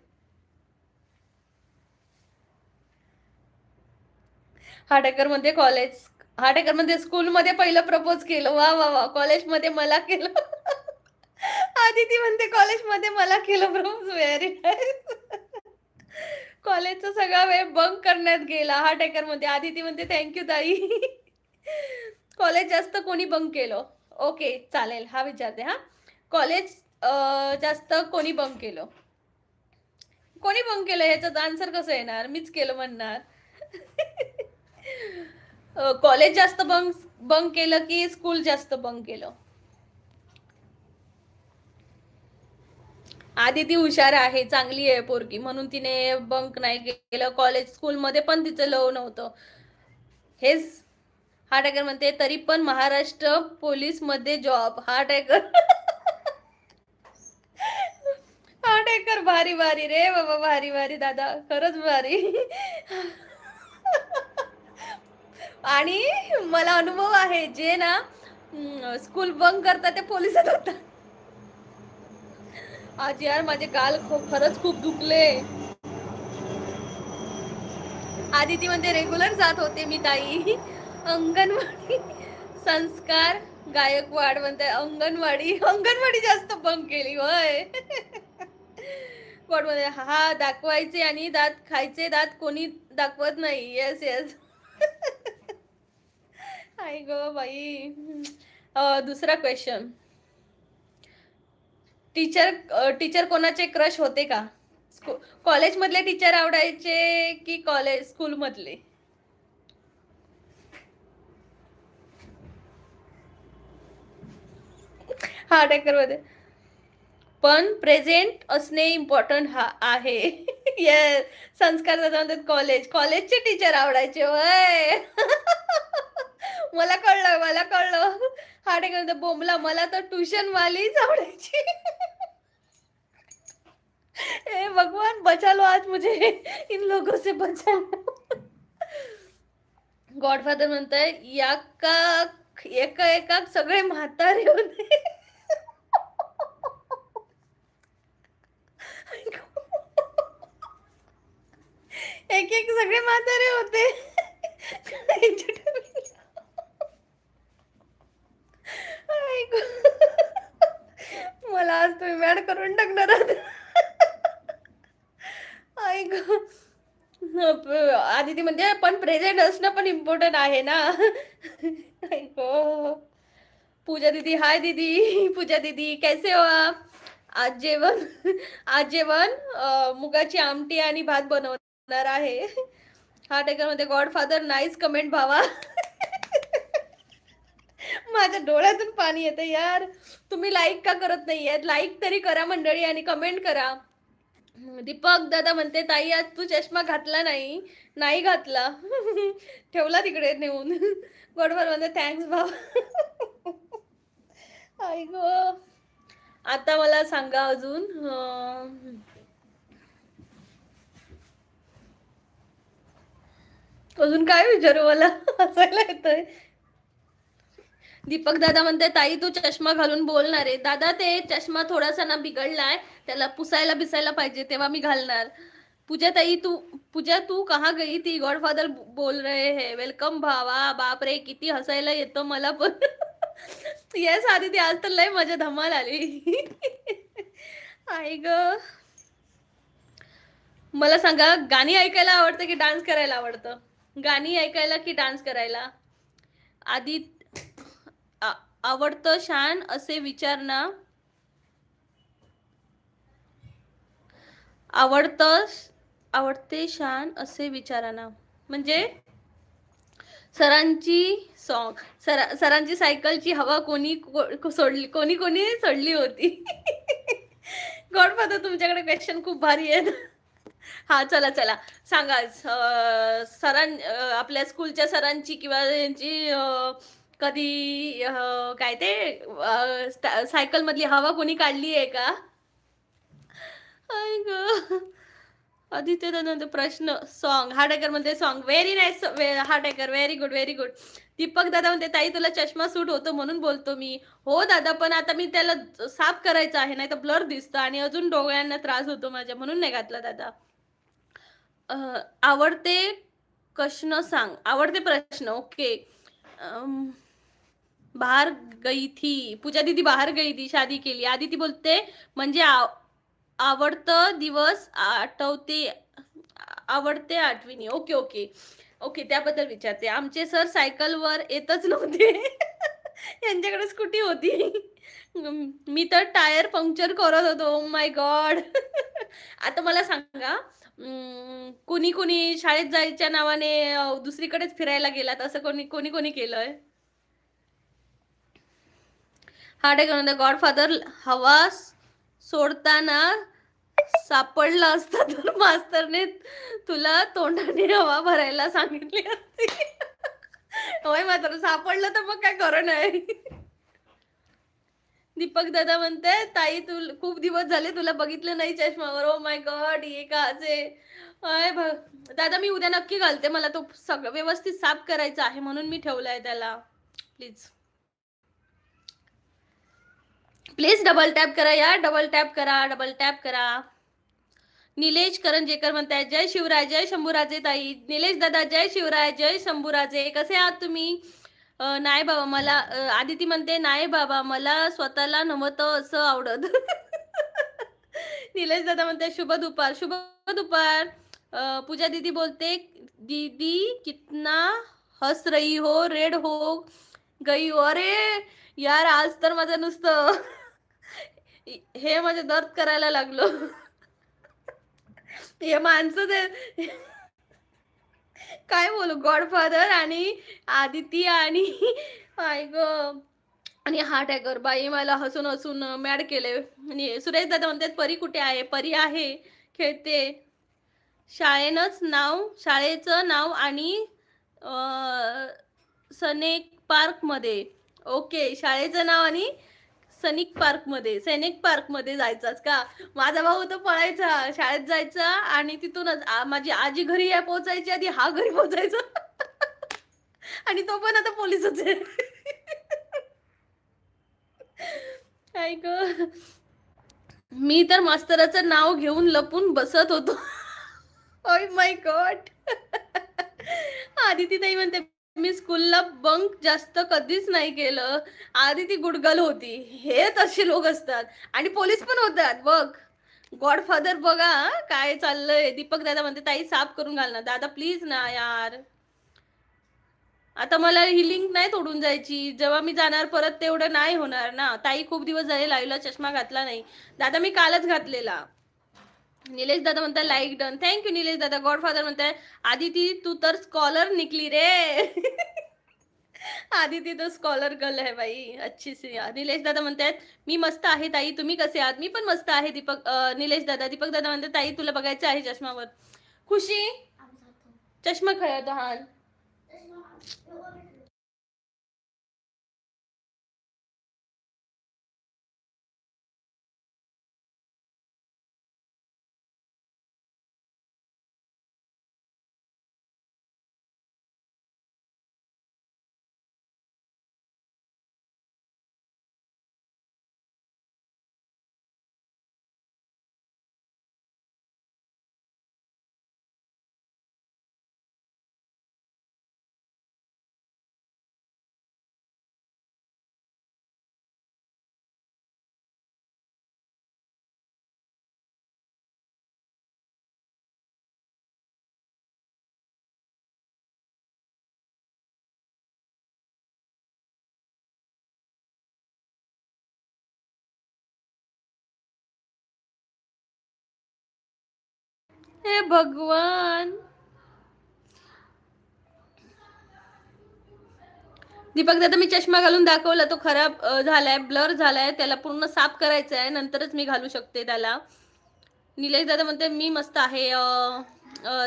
हाटेकर मध्ये कॉलेज, हाटेकर मध्ये स्कूलमध्ये पहिलं प्रपोज केलं. वा वा वा. कॉलेजमध्ये मला केलं. आदिती म्हणते कॉलेजमध्ये मला केलं प्रपोज. Very nice. कॉलेजचा सगळा वेळ बंक करण्यात गेला. हाटेकर मध्ये. आदिती म्हणते थँक्यू ताई. कॉलेज जास्त कोणी बंक केलं? ओके चालेल, हा विचारते. हा, कॉलेज जास्त कोणी बंक केलं? कोणी बंक केलं ह्याचं आन्सर कसं येणार? मीच केलं म्हणणार. कॉलेज जास्त बंक केलं की स्कूल जास्त बंक केलं? आदिती हुशार आहे, चांगली आहे पोरगी, म्हणून तिने बंक नाही केलं. कॉलेज स्कूलमध्ये पण तिचं लव नव्हतं. हेच हा टॅगर म्हणते. तरी पण महाराष्ट्र पोलीस मध्ये जॉब. हा टॅगर. हा टॅकर भारी भारी रे बाबा, भारी भारी दादा, खरंच भारी. आणि मला अनुभव आहे, जे ना स्कूल बंक करतात ते पोलिसात होतात. आज यार माझे गाल खरंच खूप दुखले. आदिती म्हणते रेग्युलर जात होते मी ताई, अंगणवाडी संस्कार गायकवाड म्हणते अंगणवाडी जास्त बंक केली होय. कोण मध्ये हा दाखवायचे आणि दात खायचे, दात कोणी दाखवत नाही. Yes yes. I go by. दुसरा क्वेश्चन. टीचर कोणाचे क्रश होते का? कॉलेज मधले टीचर आवडायचे की कॉलेज स्कूल मधले? हा टेकर मध्ये पण प्रेझेंट असणे इम्पॉर्टंट आहे. येस. संस्कार दादा म्हणतात कॉलेजचे टीचर आवडायचे वय. मला कळलं. हा टेकर म्हणतात बोंबला मला तर ट्युशन वालीच आवडायची. हे भगवान बचा लो आज मुझे इन लोगों से बचा लो. गॉडफादर म्हणताय या का एका सगळे म्हातारे होते. एक सगळे म्हातारे होते. मला आज तुम्ही मॅड करून टाकणार आहात. ऐक आदिती म्हणजे पण प्रेझेंट असणं पण इम्पॉर्टंट आहे ना. ऐक पूजा दीदी, हाय दीदी. पूजा दीदी कैसे हो आप? आज जेवण मुगाची आमटी आणि भात बनवणार आहे. हा टेकर मध्ये गॉडफादर नाईस कमेंट भावा. माझ्या डोळ्यातून पाणी येते यार. तुम्ही लाईक का करत नाहीये? लाईक तरी करा मंडळी आणि कमेंट करा. दीपक दादा म्हणते ताई आज तू चष्मा घातला नाही घातला. ठेवला तिकडे नेऊन. गोडभर म्हणते थँक्स भाऊ. आई गो. आता मला सांगा अजून काय विचारू मला. हसायला येतंय. दीपक दादा म्हणते ताई तू चष्मा घालून बोलणार आहे. दादा ते चष्मा थोडासा ना बिघडलाय, त्याला पुसायला बिसायला पाहिजे तेव्हा मी घालणार. पूजा तू कहाँ गई थी? गॉडफादर बोल रहे हैं. वेलकम भावा. बाप रे किती हसायला येतं मला पण. येस आदिती आज तर लय मजा धमाल आली. आई ग. मला सांगा गाणी ऐकायला आवडतं की डान्स करायला आवडतं? गाणी ऐकायला की डान्स करायला? आधी आवडतं शान असे विचार ना. आवडते शान असे विचारा ना म्हणजे सरांची सायकलची हवा कोणी सोडली होती? गॉडफादर तुमच्याकडे क्वेश्चन खूप भारी आहेत. हा चला सांगा. आपल्या स्कूलच्या सरांची किंवा यांची कधी काय ते सायकल मधली हवा कोणी काढली आहे का? आदित्य दादा प्रश्न सॉन्ग. हा टेकर म्हणते सॉन्ग व्हेरी नाईस. हा टेकर व्हेरी गुड. दीपक दादा म्हणते ताई तुला चष्मा सूट होतो म्हणून बोलतो मी. हो दादा पण आता मी त्याला साफ करायचं आहे, नाही तर ब्लर दिसतं आणि अजून डोळ्यांना त्रास होतो माझ्या, म्हणून नाही घातला दादा. आवडते प्रश्न सांग. आवडते प्रश्न ओके. बाहर गई थी. पूजा दीदी बाहर गई थी, शादी के लिए. आदिती बोलते म्हणजे आवडतं दिवस आवडते आठवणी. ओके त्याबद्दल विचारते. आमचे सर सायकलवर येतच नव्हते. यांच्याकडे स्कूटी होती. मी तर टायर पंक्चर करत होतो. ओ माय गॉड. आता मला सांगा कोणी शाळेत जायच्या नावाने दुसरीकडेच फिरायला गेलात असं कोणी केलंय? हा टेक गॉडफादर हवा सोडताना सापडला असता तर मास्तरने तुला तोंडाने हवा भरायला सांगितली असती. होय मात्र सापडलं तर मग काय खरं नाही. दीपक दादा म्हणते ताई तू खूप दिवस झाले तुला बघितलं नाही चष्मावर. ओ माय गॉड ये का असे. दादा मी उद्या नक्की घालते. मला तो सगळं व्यवस्थित साफ करायचा आहे म्हणून मी ठेवलाय त्याला. प्लीज डबल टॅप करा यार. डबल टॅप करा. निलेश करंजेकर म्हणताय जय शिवराय. जय शंभूराजे ताई. निलेश दादा जय शिवराय. जय शंभूराजे. कसे आहात तुम्ही? नाही बाबा मला आदिती म्हणते, "नाही बाबा मला स्वतःला नव्हतं असं आवडत." निलेश दादा म्हणते, "शुभ दुपार, शुभ दुपार." पूजा दीदी बोलते, "दीदी कितना हँस रही हो, रेड हो गई हो." अरे यार, आज तर माझं नुसतं हे माझं दर्द करायला लागलं. हे माणसं ते काय बोलू, गॉडफादर आणि आदिती आणि आई गं! आणि हा अटॅकर बाई मला हसून मॅड केले. आणि सुरेश दादा म्हणतात, "परी कुठे आहे?" "परी आहे, खेळते." शाळेचं नाव आणि अ, सनेक पार्कमध्ये. ओके, शाळेचं नाव आणि सैनिक पार्कमध्ये जायचाच का? माझा भाऊ तर पळायचा, शाळेत जायचा आणि तिथूनच माझी आजी घरी पोहोचायची आधी हा घरी पोहोचायचा. आणि तो पण आता पोलिसच आहे. आई गं! मी तर मास्तराचं नाव घेऊन लपून बसत होतो. Oh my God! आदिती ताई म्हणते, "मी स्कूलला बंक जास्त कधीच नाही केलं." आदिती गुड गर्ल होती. हे तसे लोक असतात आणि पोलीस पण होतात बघ. गॉडफादर बघा काय चाललंय. दीपक दादा म्हणते, "ताई साफ करून घाल ना." दादा प्लीज ना यार. आता मला ही लिंक नाही तोडून जायची. जेव्हा मी जाणार परत तेवढं नाही होणार ना. ताई खूप दिवस झाले लाईव्हला चष्मा घातला नाही. दादा मी कालच घातलेला. निलेश दादा म्हणतात like done. Thank you Nilesh दादा. गॉडफादर म्हणताय, "आदिती तू तर स्कॉलर निकली रे." आदिती तो स्कॉलर गर्ल है भाई. अच्छी सी. निलेश दादा म्हणतात, "मी मस्त आहे ताई. तुम्ही कसे आहात?" "मी पण मस्त आहे." निलेश दादा. दीपक दादा म्हणतात, "ताई तुला बघायचं आहे चष्मावर." खुशी चष्मा खेळतो हा. हे भगवान. दीपक दादा मी चष्मा घालून दाखवला तो खराब झालाय, ब्लर झालाय. त्याला पूर्ण साफ करायचा आहे. नंतरच मी घालू शकते त्याला. निलेश दादा म्हणते मी मस्त आहे.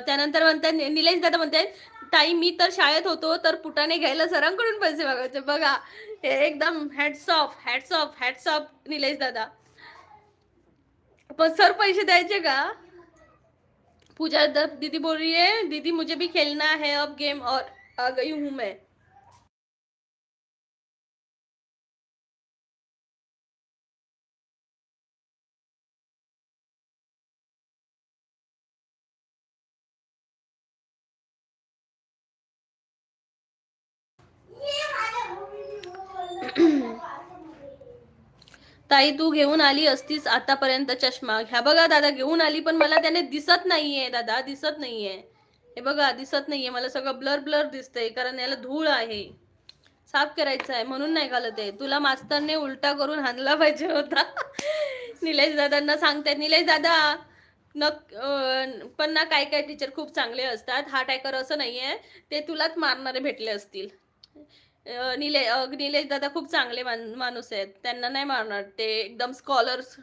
त्यानंतर म्हणतात निलेश दादा म्हणतात, "ताई मी तर शाळेत होतो तर पुटाने घ्यायला सरांकडून पैसे मागायचे." बघा हे एकदम हॅट्स ऑफ निलेश दादा. पण सर पैसे द्यायचे का? पूजा दीदी बोल रही है, "दीदी मुझे भी खेलना है अब गेम और आ गई हूँ मैं." ताई तू घेऊन आली असतीस आतापर्यंत चष्मा. ह्या बघा दादा घेऊन आली पण मला त्याने दिसत नाहीये दादा, दिसत नाहीये. हे बघा दिसत नाहीये मला, सगळं ब्लर ब्लर दिसतंय कारण याला धूळ आहे. साफ करायचं आहे म्हणून नाही घालत आहे. तुला मास्तरने उलटा करून हाणला पाहिजे होता. निलेश दादांना सांगतायत निलेश दादा पण ना काय काय टीचर खूप चांगले असतात. हा टॅकर असं नाहीये, ते तुलाच मारणारे भेटले असतील. निलेश दादा खूप चांगले माणूस आहेत. त्यांना नाही मारणार. ते एकदम स्कॉलर्स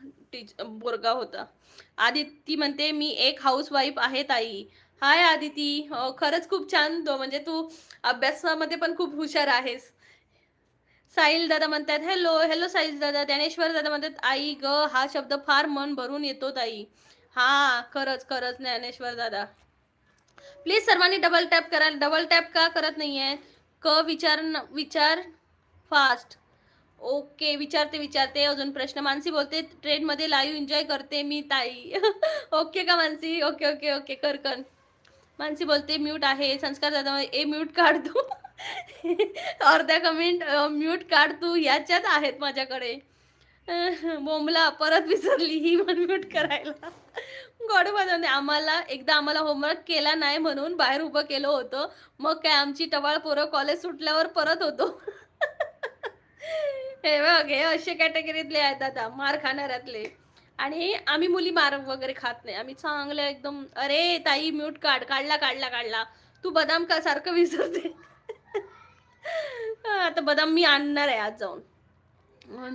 बोरगा होता. आदिती म्हणते मी एक हाऊस वाईफ आहे ताई. हाय आदिती. खरंच खूप छान तो म्हणजे तू अभ्यासामध्ये पण खूप हुशार आहेस. साहिल दादा म्हणतात हॅलो हॅलो साहिल दादा. ज्ञानेश्वर दादा म्हणतात आई ग हा शब्द फार मन भरून येतो ताई. हा खरंच खरंच ज्ञानेश्वर दादा. प्लीज सर्वांनी डबल टॅप करा. डबल टॅप का करत नाहीये? विचार फास्ट. ओके विचारते अजून प्रश्न. मानसी बोलते ट्रेन मध्ये लाईव्ह एन्जॉय करते मी ताई. ओके का मानसी? ओके ओके ओके कर कर. मानसी बोलते म्यूट आहे. संस्कार दादा ए म्यूट काढ दो. अर्ध्या कमेंट म्यूट काढ तू, याच्यात आहेत माझ्याकडे. बोंबला परत विसरली ही पण म्यूट करायला. गोड बनवणे. आम्हाला होमवर्क केला नाही म्हणून बाहेर उभं केलं होतं. मग काय आमची टवाळ पोरं कॉलेज सुटल्यावर परत होतो. हे बघ, हे असे कॅटेगरीतले आहेत आता, मार खाणाऱ्यातले. आणि आम्ही मुली मार वगैरे खात नाही, आम्ही चांगलं एकदम. अरे ताई म्यूट काढला. तू बदाम का सारखं विसरते. आता बदाम मी आणणार आहे आज जाऊन.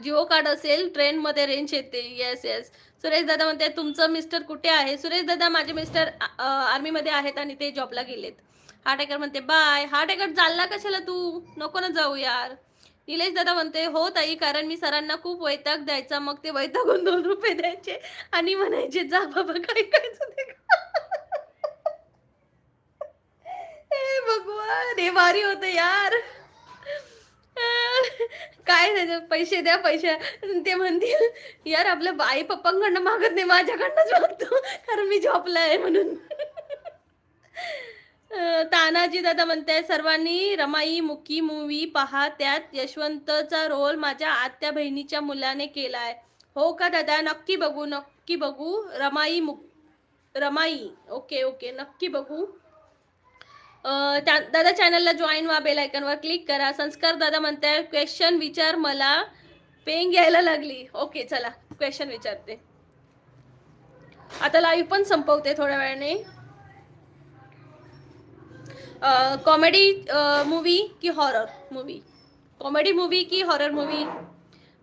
जिओ कार्ड असेल ट्रेनमध्ये रेंज येते. Yes yes. सुरेश दादा म्हणते तुमचं मिस्टर कुठे आहे? सुरेश दादा माझे मिस्टर आर्मीमध्ये आहेत आणि ते जॉबला गेलेत. हार्टेकर म्हणते बाय. हार्टेकर चालला कशाला तू? नको ना जाऊ यार. निलेश दादा म्हणते हो ताई, कारण मी सरांना खूप वैताग द्यायचा, मग ते वैतागून 2 रुपये द्यायचे आणि म्हणायचे जा बाबा काय करायचं ते. हे भगवान, हे भारी होतं यार. काय त्याचे पैसे द्या पैसे. ते म्हणतील यार आपल्या आई पप्पांकडनं मागत नाही, माझ्याकडनंच मागतो, कारण मी जॉबला आहे म्हणून. तानाजी दादा म्हणताय सर्वांनी रमाई मुकी मूवी पहा, त्यात यशवंतचा रोल माझ्या आत्या बहिणीच्या मुलाने केलाय. हो का दादा? नक्की बघू. रमाई. ओके ओके, नक्की बघू. दादा चॅनलला जॉईन व्हा, बेल आयकॉनवर क्लिक करा. संस्कार दादा म्हणताय क्वेश्चन विचार, मला पेंग यायला लागली. ओके चला, क्वेश्चन विचारते. आता लाईव्ह पण संपवते थोड्या वेळाने. कॉमेडी मूवी की हॉरर मूवी? कॉमेडी मूवी की हॉरर मूवी?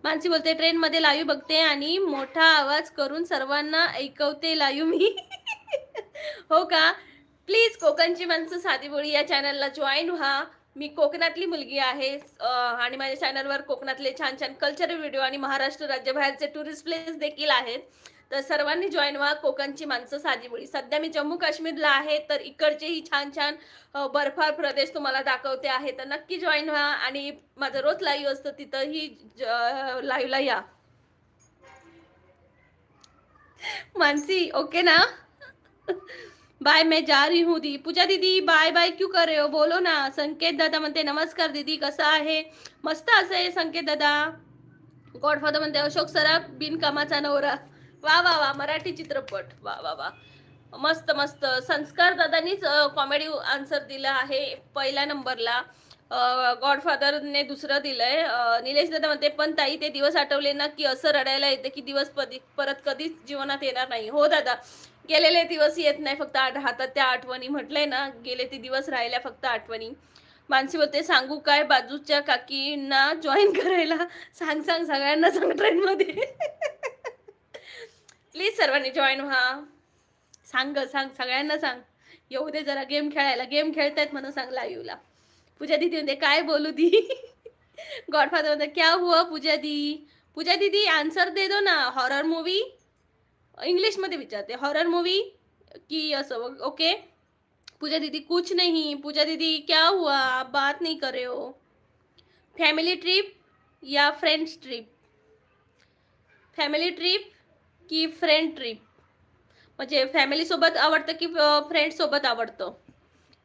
मानसी बोलते ट्रेनमध्ये लाईव्ह बघते आणि मोठा आवाज करून सर्वांना ऐकवते लाईव्ह मी. हो का? प्लीज कोकणची माणसं साधी बोळी या चॅनलला जॉईन व्हा. मी कोकणातली मुलगी आहे आणि माझ्या चॅनलवर कोकणातले छान छान कल्चरल व्हिडिओ आणि महाराष्ट्र राज्याबाहेरचे टुरिस्ट प्लेस देखील आहेत. तर सर्वांनी जॉईन व्हा. कोकणची माणसं साधी बोळी. सध्या मी जम्मू काश्मीरला आहे, तर इकडचेही छान छान बर्फाळ प्रदेश तुम्हाला दाखवते आहे. तर नक्की जॉईन व्हा आणि माझं रोज लाईव्ह असतं, तिथंही लाईव्हला या. मानसी ओके ना? बाय, मैं जा रही हूँ दी. पूजा दीदी बाय बाय क्यों कर रहे हो? बोलो ना. संकेत दादा म्हणते नमस्कार दीदी, कसा आहे? मस्त असे संकेत दादा. गॉडफादर म्हणते अशोक सराफ बिनकामाचा नवरा. वा वा वा, मराठी चित्रपट. वा वा वा, मस्त मस्त. संस्कार दादानीच कॉमेडी आन्सर दिला आहे पहिल्या नंबरला. गॉडफादरने दुसरं दिलंय. निलेश दादा म्हणते पण ताई ते दिवस आठवले ना की असं रडायला येते की दिवस परत कधीच जीवनात येणार नाही. हो दादा, गेलेले दिवस येत नाही, फक्त राहतात त्या आठवणी. म्हटलंय ना, गेले ते दिवस राहिल्या फक्त आठवणी. मानसी बोलते सांगू काय बाजूच्या काकींना जॉईन करायला? सांग सगळ्यांना सांग ट्रेनमध्ये. प्लीज सर्वांनी जॉईन व्हा. सांग सगळ्यांना सांग. येऊ दे जरा गेम खेळायला. गेम खेळतायत म्हणून सांग लाईव्हला. पूजा दीदी म्हणते काय बोलू दी. गॉडफादर म्हणते क्या हुआ पूजा दी? पूजा दीदी आन्सर दे दो ना. हॉरर मूवी इंग्लिश मध्ये विचारते. हॉरर मूवी की असं? ओके पूजा दीदी कुछ नहीं. पूजा दीदी क्या हुआ, आप बात नहीं कर रहे हो? फॅमिली ट्रिप या फ्रेंड्स ट्रिप? फॅमिली ट्रिप की फ्रेंड ट्रिप? म्हणजे फॅमिली सोबत आवडतं की फ्रेंड सोबत आवडतं?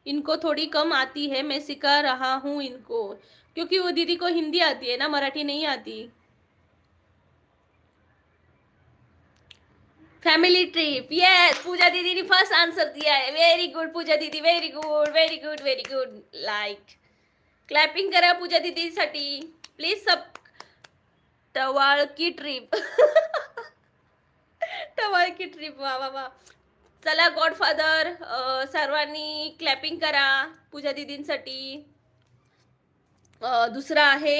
इनको थोड़ी कम आती है, मैं सिखा रहा हूँ इनको, क्योंकि वो दीदी को हिंदी आती है ना, मराठी नहीं आती. Family trip. येस, पूजा दीदी ने फर्स्ट आंसर दिया है. व्हेरी गुड पूजा दीदी, very good very good very good. Like clapping करा पूजा दीदीसाठी प्लीज. सब टवाळ की ट्रिप. टवाळ की ट्रिप. वा वा वा. चला गॉडफादर सर्वांनी क्लॅपिंग करा पूजा दीदींसाठी. दुसरा आहे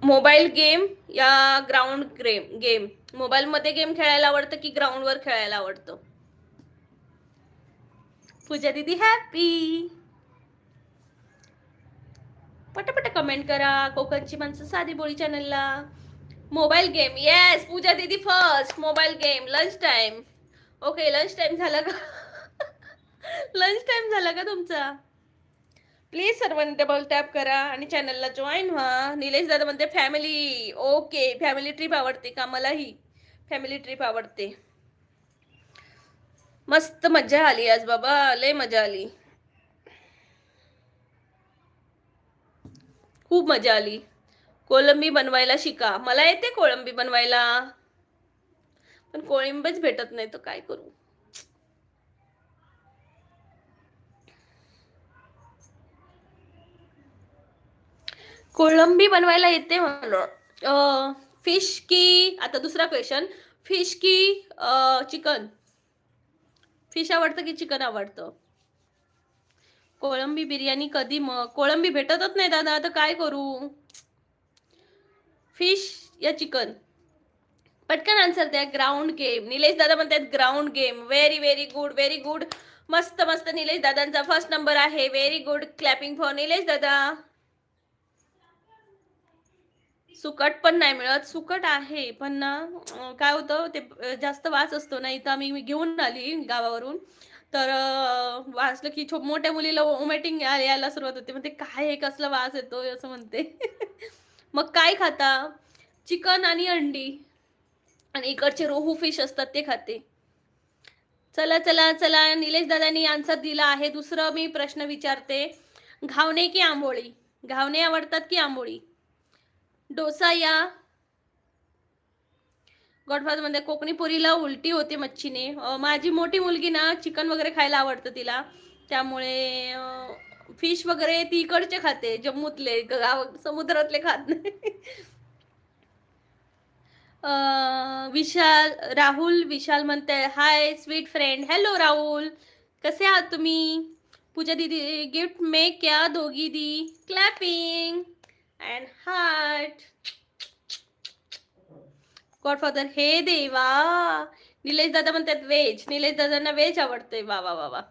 मोबाईल गेम या ग्राउंड गेम? मोबाईलमध्ये गेम खेळायला आवडतं की ग्राउंडवर खेळायला आवडतं? पूजा दीदी हॅपी. पटापट कमेंट करा. कोकणची माणसं साधी बोळी चॅनलला. Mobile game. येस पूजा दीदी first. Mobile game. Lunch time. Okay lunch time झाला का? लंच टाइम झाला का तुमचा? प्लीज सर्वांनी डबल टॅप करा आणि चॅनलला जॉईन व्हा. निलेश दादा म्हणते फॅमिली. ओके, फॅमिली ट्रिप आवडते का? मलाही फॅमिली ट्रिप आवडते. मस्त मजा आली आज बाबा, लय मजा आली, खूप मजा आली. कोळंबी बनवायला शिका. मला येते कोळंबी बनवायला, पण कोळंबीच भेटत नाही, तर काय करू. कोळंबी बनवायला येते मला. फिश की, आता दुसरा क्वेश्चन, फिश की चिकन? फिश आवडतं की चिकन आवडतं? कोळंबी बिर्याणी कधी? मग कोळंबी भेटतच नाही दादा, आता काय करू. फिश या चिकन? पटकन आन्सर द्या. Ground game. निलेश दादा म्हणतात ground game. Very very good, very good. मस्त मस्त. निलेश दादांचा फर्स्ट नंबर आहे. Very good. Clapping for Nilesh दादा. सुकट पण नाही मिळत. सुकट आहे पण ना, काय होतं ते जास्त वास असतो ना. इथं मी घेऊन आली गावावरून, तर वाचलं की मोठ्या मुलीला वॉमिटिंग यायला सुरुवात होते. म्हणते काय हे, कसला वास येतोय असं म्हणते. मग काय खाता? चिकन आणि अंडी, आणि इकडचे रोहू फिश असतात ते खाते. चला चला चला, निलेश दादांनी आन्सर दिला आहे. दुसरं मी प्रश्न विचारते. घावणे की आंबोळी? घावणे आवडतात की आंबोळी? डोसा या गॉडफादर मध्ये कोकणी पुरीला उलटी होते मच्छीने. माझी मोठी मुलगी ना चिकन वगैरे खायला आवडतं तिला, त्यामुळे फिश वगैरे ती इकडचे खाते, जम्मूतले, गाव समुद्रातले खात नाही. विशाल, राहुल विशाल म्हणते hi sweet friend. Hello Rahul, कसे आहात तुम्ही? पूजा दीदी गिफ्ट में क्या दोगी दी? Clapping and heart. गॉडफादर, हे देवा. निलेश दादा म्हणतात व्हेज. निलेश दादांना व्हेज आवडते. वा वा वा वा.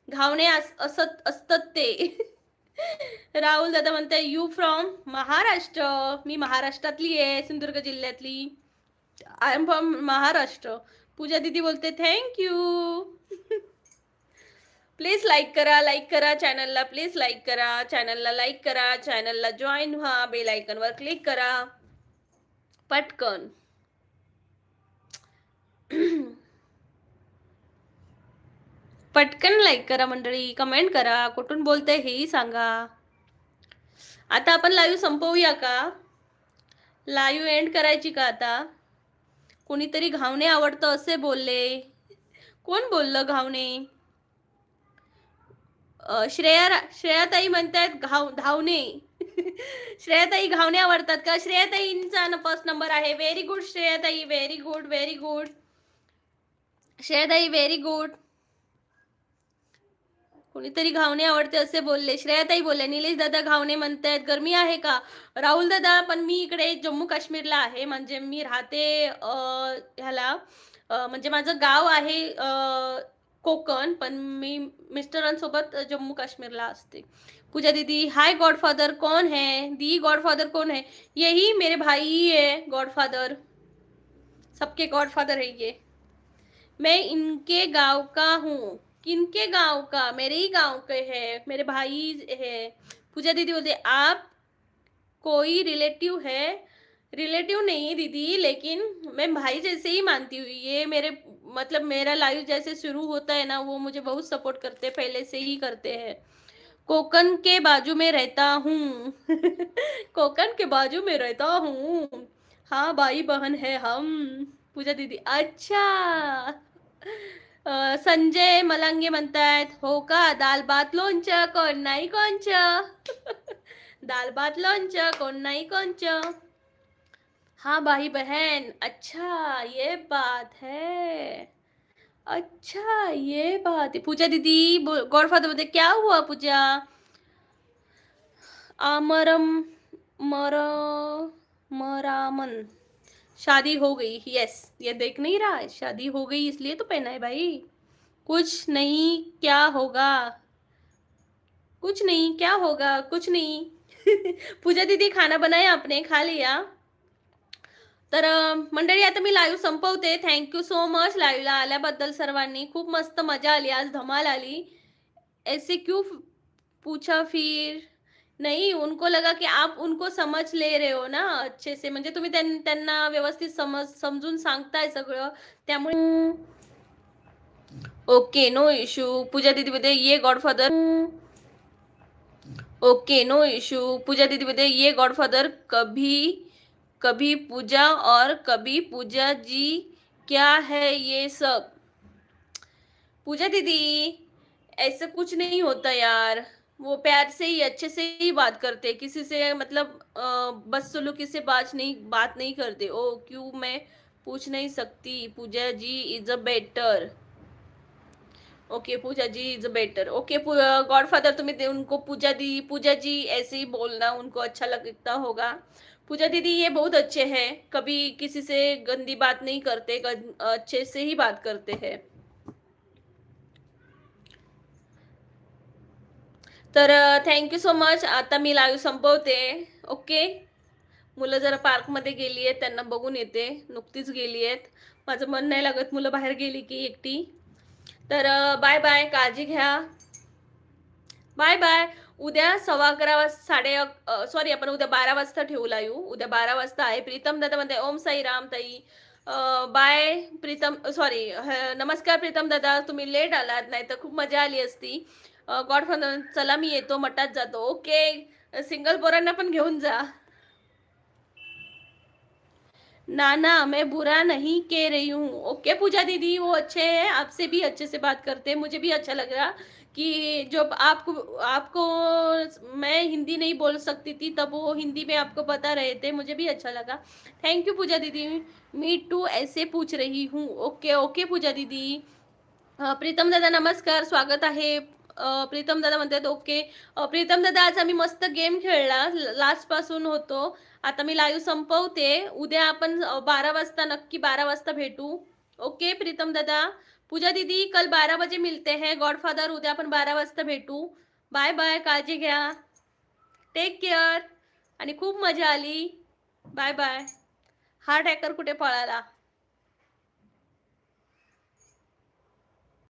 घावणे असत असतात ते. राहुल दादा म्हणते यू फ्रॉम महाराष्ट्र? मी महाराष्ट्रातली आहे, सिंधुदुर्ग जिल्ह्यातली. I am from Maharashtra. Pooja दीदी बोलते थँक्यू. प्लीज लाईक करा, लाईक करा चॅनलला, प्लीज लाईक करा चॅनलला, लाईक करा चॅनलला, जॉईन व्हा, बेल आयकॉनवर क्लिक करा पटकन. पटकन लाईक करा मंडळी, कमेंट करा, कुठून बोलते हेही सांगा. आता आपण लाईव्ह संपवूया का? लाईव्ह एंड करायची का आता? कोणीतरी घावणे आवडतं असे बोलले. कोण बोललं घावणे? श्रेयाताई म्हणतात धावणे. श्रेयाताई घावणे आवडतात का? श्रेयाताईंचा फर्स्ट नंबर आहे. व्हेरी गुड श्रेयाताई, व्हेरी गुड, व्हेरी गुड श्रेयाताई, व्हेरी गुड. कोणीतरी घावणे आवडते असे बोलले. श्रेयाताई बोलले. निलेश दादा घावणे म्हणतात गरमी आहे का? राहुल दादा, पण मी इकडे जम्मू काश्मीरला आहे, म्हणजे मी राहते ह्याला, म्हणजे माझं गाव आहे कोकण, पण मी मिस्टरांसोबत जम्मू काश्मीरला असते. पूजा दीदी हाय, गॉडफादर कौन है? दी गॉडफादर कौन है? यही मेरे भाई है गॉडफादर, सबके गॉडफादर है ये. मैं इनके गांव का हूँ. किनके गांव का? मेरे ही गांव के है, मेरे भाई है. पूजा दीदी बोलते आप कोई रिलेटिव है? रिलेटिव नहीं दीदी, लेकिन मैं भाई जैसे ही मानती हूँ. ये मेरे मतलब मेरा लाइफ जैसे शुरू होता है ना, वो मुझे बहुत सपोर्ट करते हैं, पहले से ही करते हैं. कोकन के बाजू में रहता हूँ. कोकन के बाजू में रहता हूँ. हाँ, भाई बहन है हम. पूजा दीदी अच्छा. संजय मलांगे म्हणतायत हो का? दाल भात लोणचं, कोण नाही कोणचं. दाल भात लोणचं, कोण नाही कोणचं. हाँ भाई बहन, अच्छा ये बात है, अच्छा ये बात है. पूजा दीदी गॉडफादर बोलते क्या हुआ पूजा? आमरम मरामन, शादी हो गई. यस, ये देख नहीं रहा है, शादी हो गई इसलिए तो पहना है भाई. कुछ नहीं क्या होगा, कुछ नहीं क्या होगा, कुछ नहीं. पूजा दीदी खाना बनाया आपने? खा लिया? तर मंडळी आता मी लाईव्ह संपवते. थँक्यू सो मच पूछा फिर नहीं, उनको लगा की आप उनको समझ ले रहे हो ना अच्छे से, म्हणजे तुम्ही त्यांना व्यवस्थित समजून सांगताय सगळं, त्यामुळे ओके नो इश्यू. पूजा दीदी बोलते ये godfather. Okay no issue. Pooja दीदी बोलते ये गॉडफादर कभी कभी पूजा और कभी पूजा जी. क्या है ये सब? पूजा दीदी, ऐसा कुछ नहीं होता यार. वो प्यार से ही अच्छे से ही बात करते, किसी से मतलब बदसलूकी से बात नहीं करते. ओ क्यों मैं पूछ नहीं सकती? Pooja ji is a better. Okay Pooja ji is better. Okay godfather, तुम्हें उनको पूजा जी ऐसे ही बोलना, उनको अच्छा लगता होगा. पूजा दीदी ये बहुत अच्छे हैं, कभी किसी से गंदी बात नहीं करते, अच्छे से ही बात करते हैं. तर थँक्यू सो मच. आता मी लाईव्ह संपवते. ओके. मुलं जरा पार्कमध्ये गेली आहेत, त्यांना बघून येते. नुकतीच गेली आहेत. माझं मन नाही लागत मुलं बाहेर गेली की एकटी. तर बाय बाय, काळजी घ्या. Bye bye. उद्या 11:15 वाजता सॉरी, आपण उद्या 12 वाजता ठेवू लाईव्ह. उद्या 12 वाजता आहे. प्रीतम दादा म्हणते ओम साईराम ताई. बाय प्रीतम, सॉरी, नमस्कार प्रीतम दादा, तुम्ही लेट आलात, नाही तर खूप मजा आली असती. गॉडफादर चला मी येतो, मठात जातो. ओके. सिंगल पोरांना पण घेऊन जा. ना ना, मैं बुरा नहीं कह रही हूँ. ओके पूजा दीदी, वो अच्छे हैं, आपसे भी अच्छे से बात करते हैं. मुझे भी अच्छा लग रहा कि जो आपको आपको मैं हिंदी नहीं बोल सकती थी, तब वो हिंदी में आपको बता रहे थे, मुझे भी अच्छा लगा. थैंक यू पूजा दीदी. मी टू ऐसे पूछ रही हूँ. ओके ओके पूजा दीदी. प्रीतम दादा नमस्कार, स्वागत आहे. प्रीतम दादा म्हणतात ओके. प्रीतम दादा, आज आम्ही मस्त गेम खेळला, लास्ट पासून होतो. आता मी लाईव्ह संपवते. उद्या आपण 12 वाजता, नक्की 12 वाजता भेटू. ओके प्रीतम दादा. पूजा दीदी, कल 12 बजे मिलते हैं. गॉडफादर, उद्या आपण 12 वाजता भेटू. बाय बाय, काळजी घ्या. Take care. आणि खूप मजा आली. Bye bye. हा हॅकर कुठे पळाला?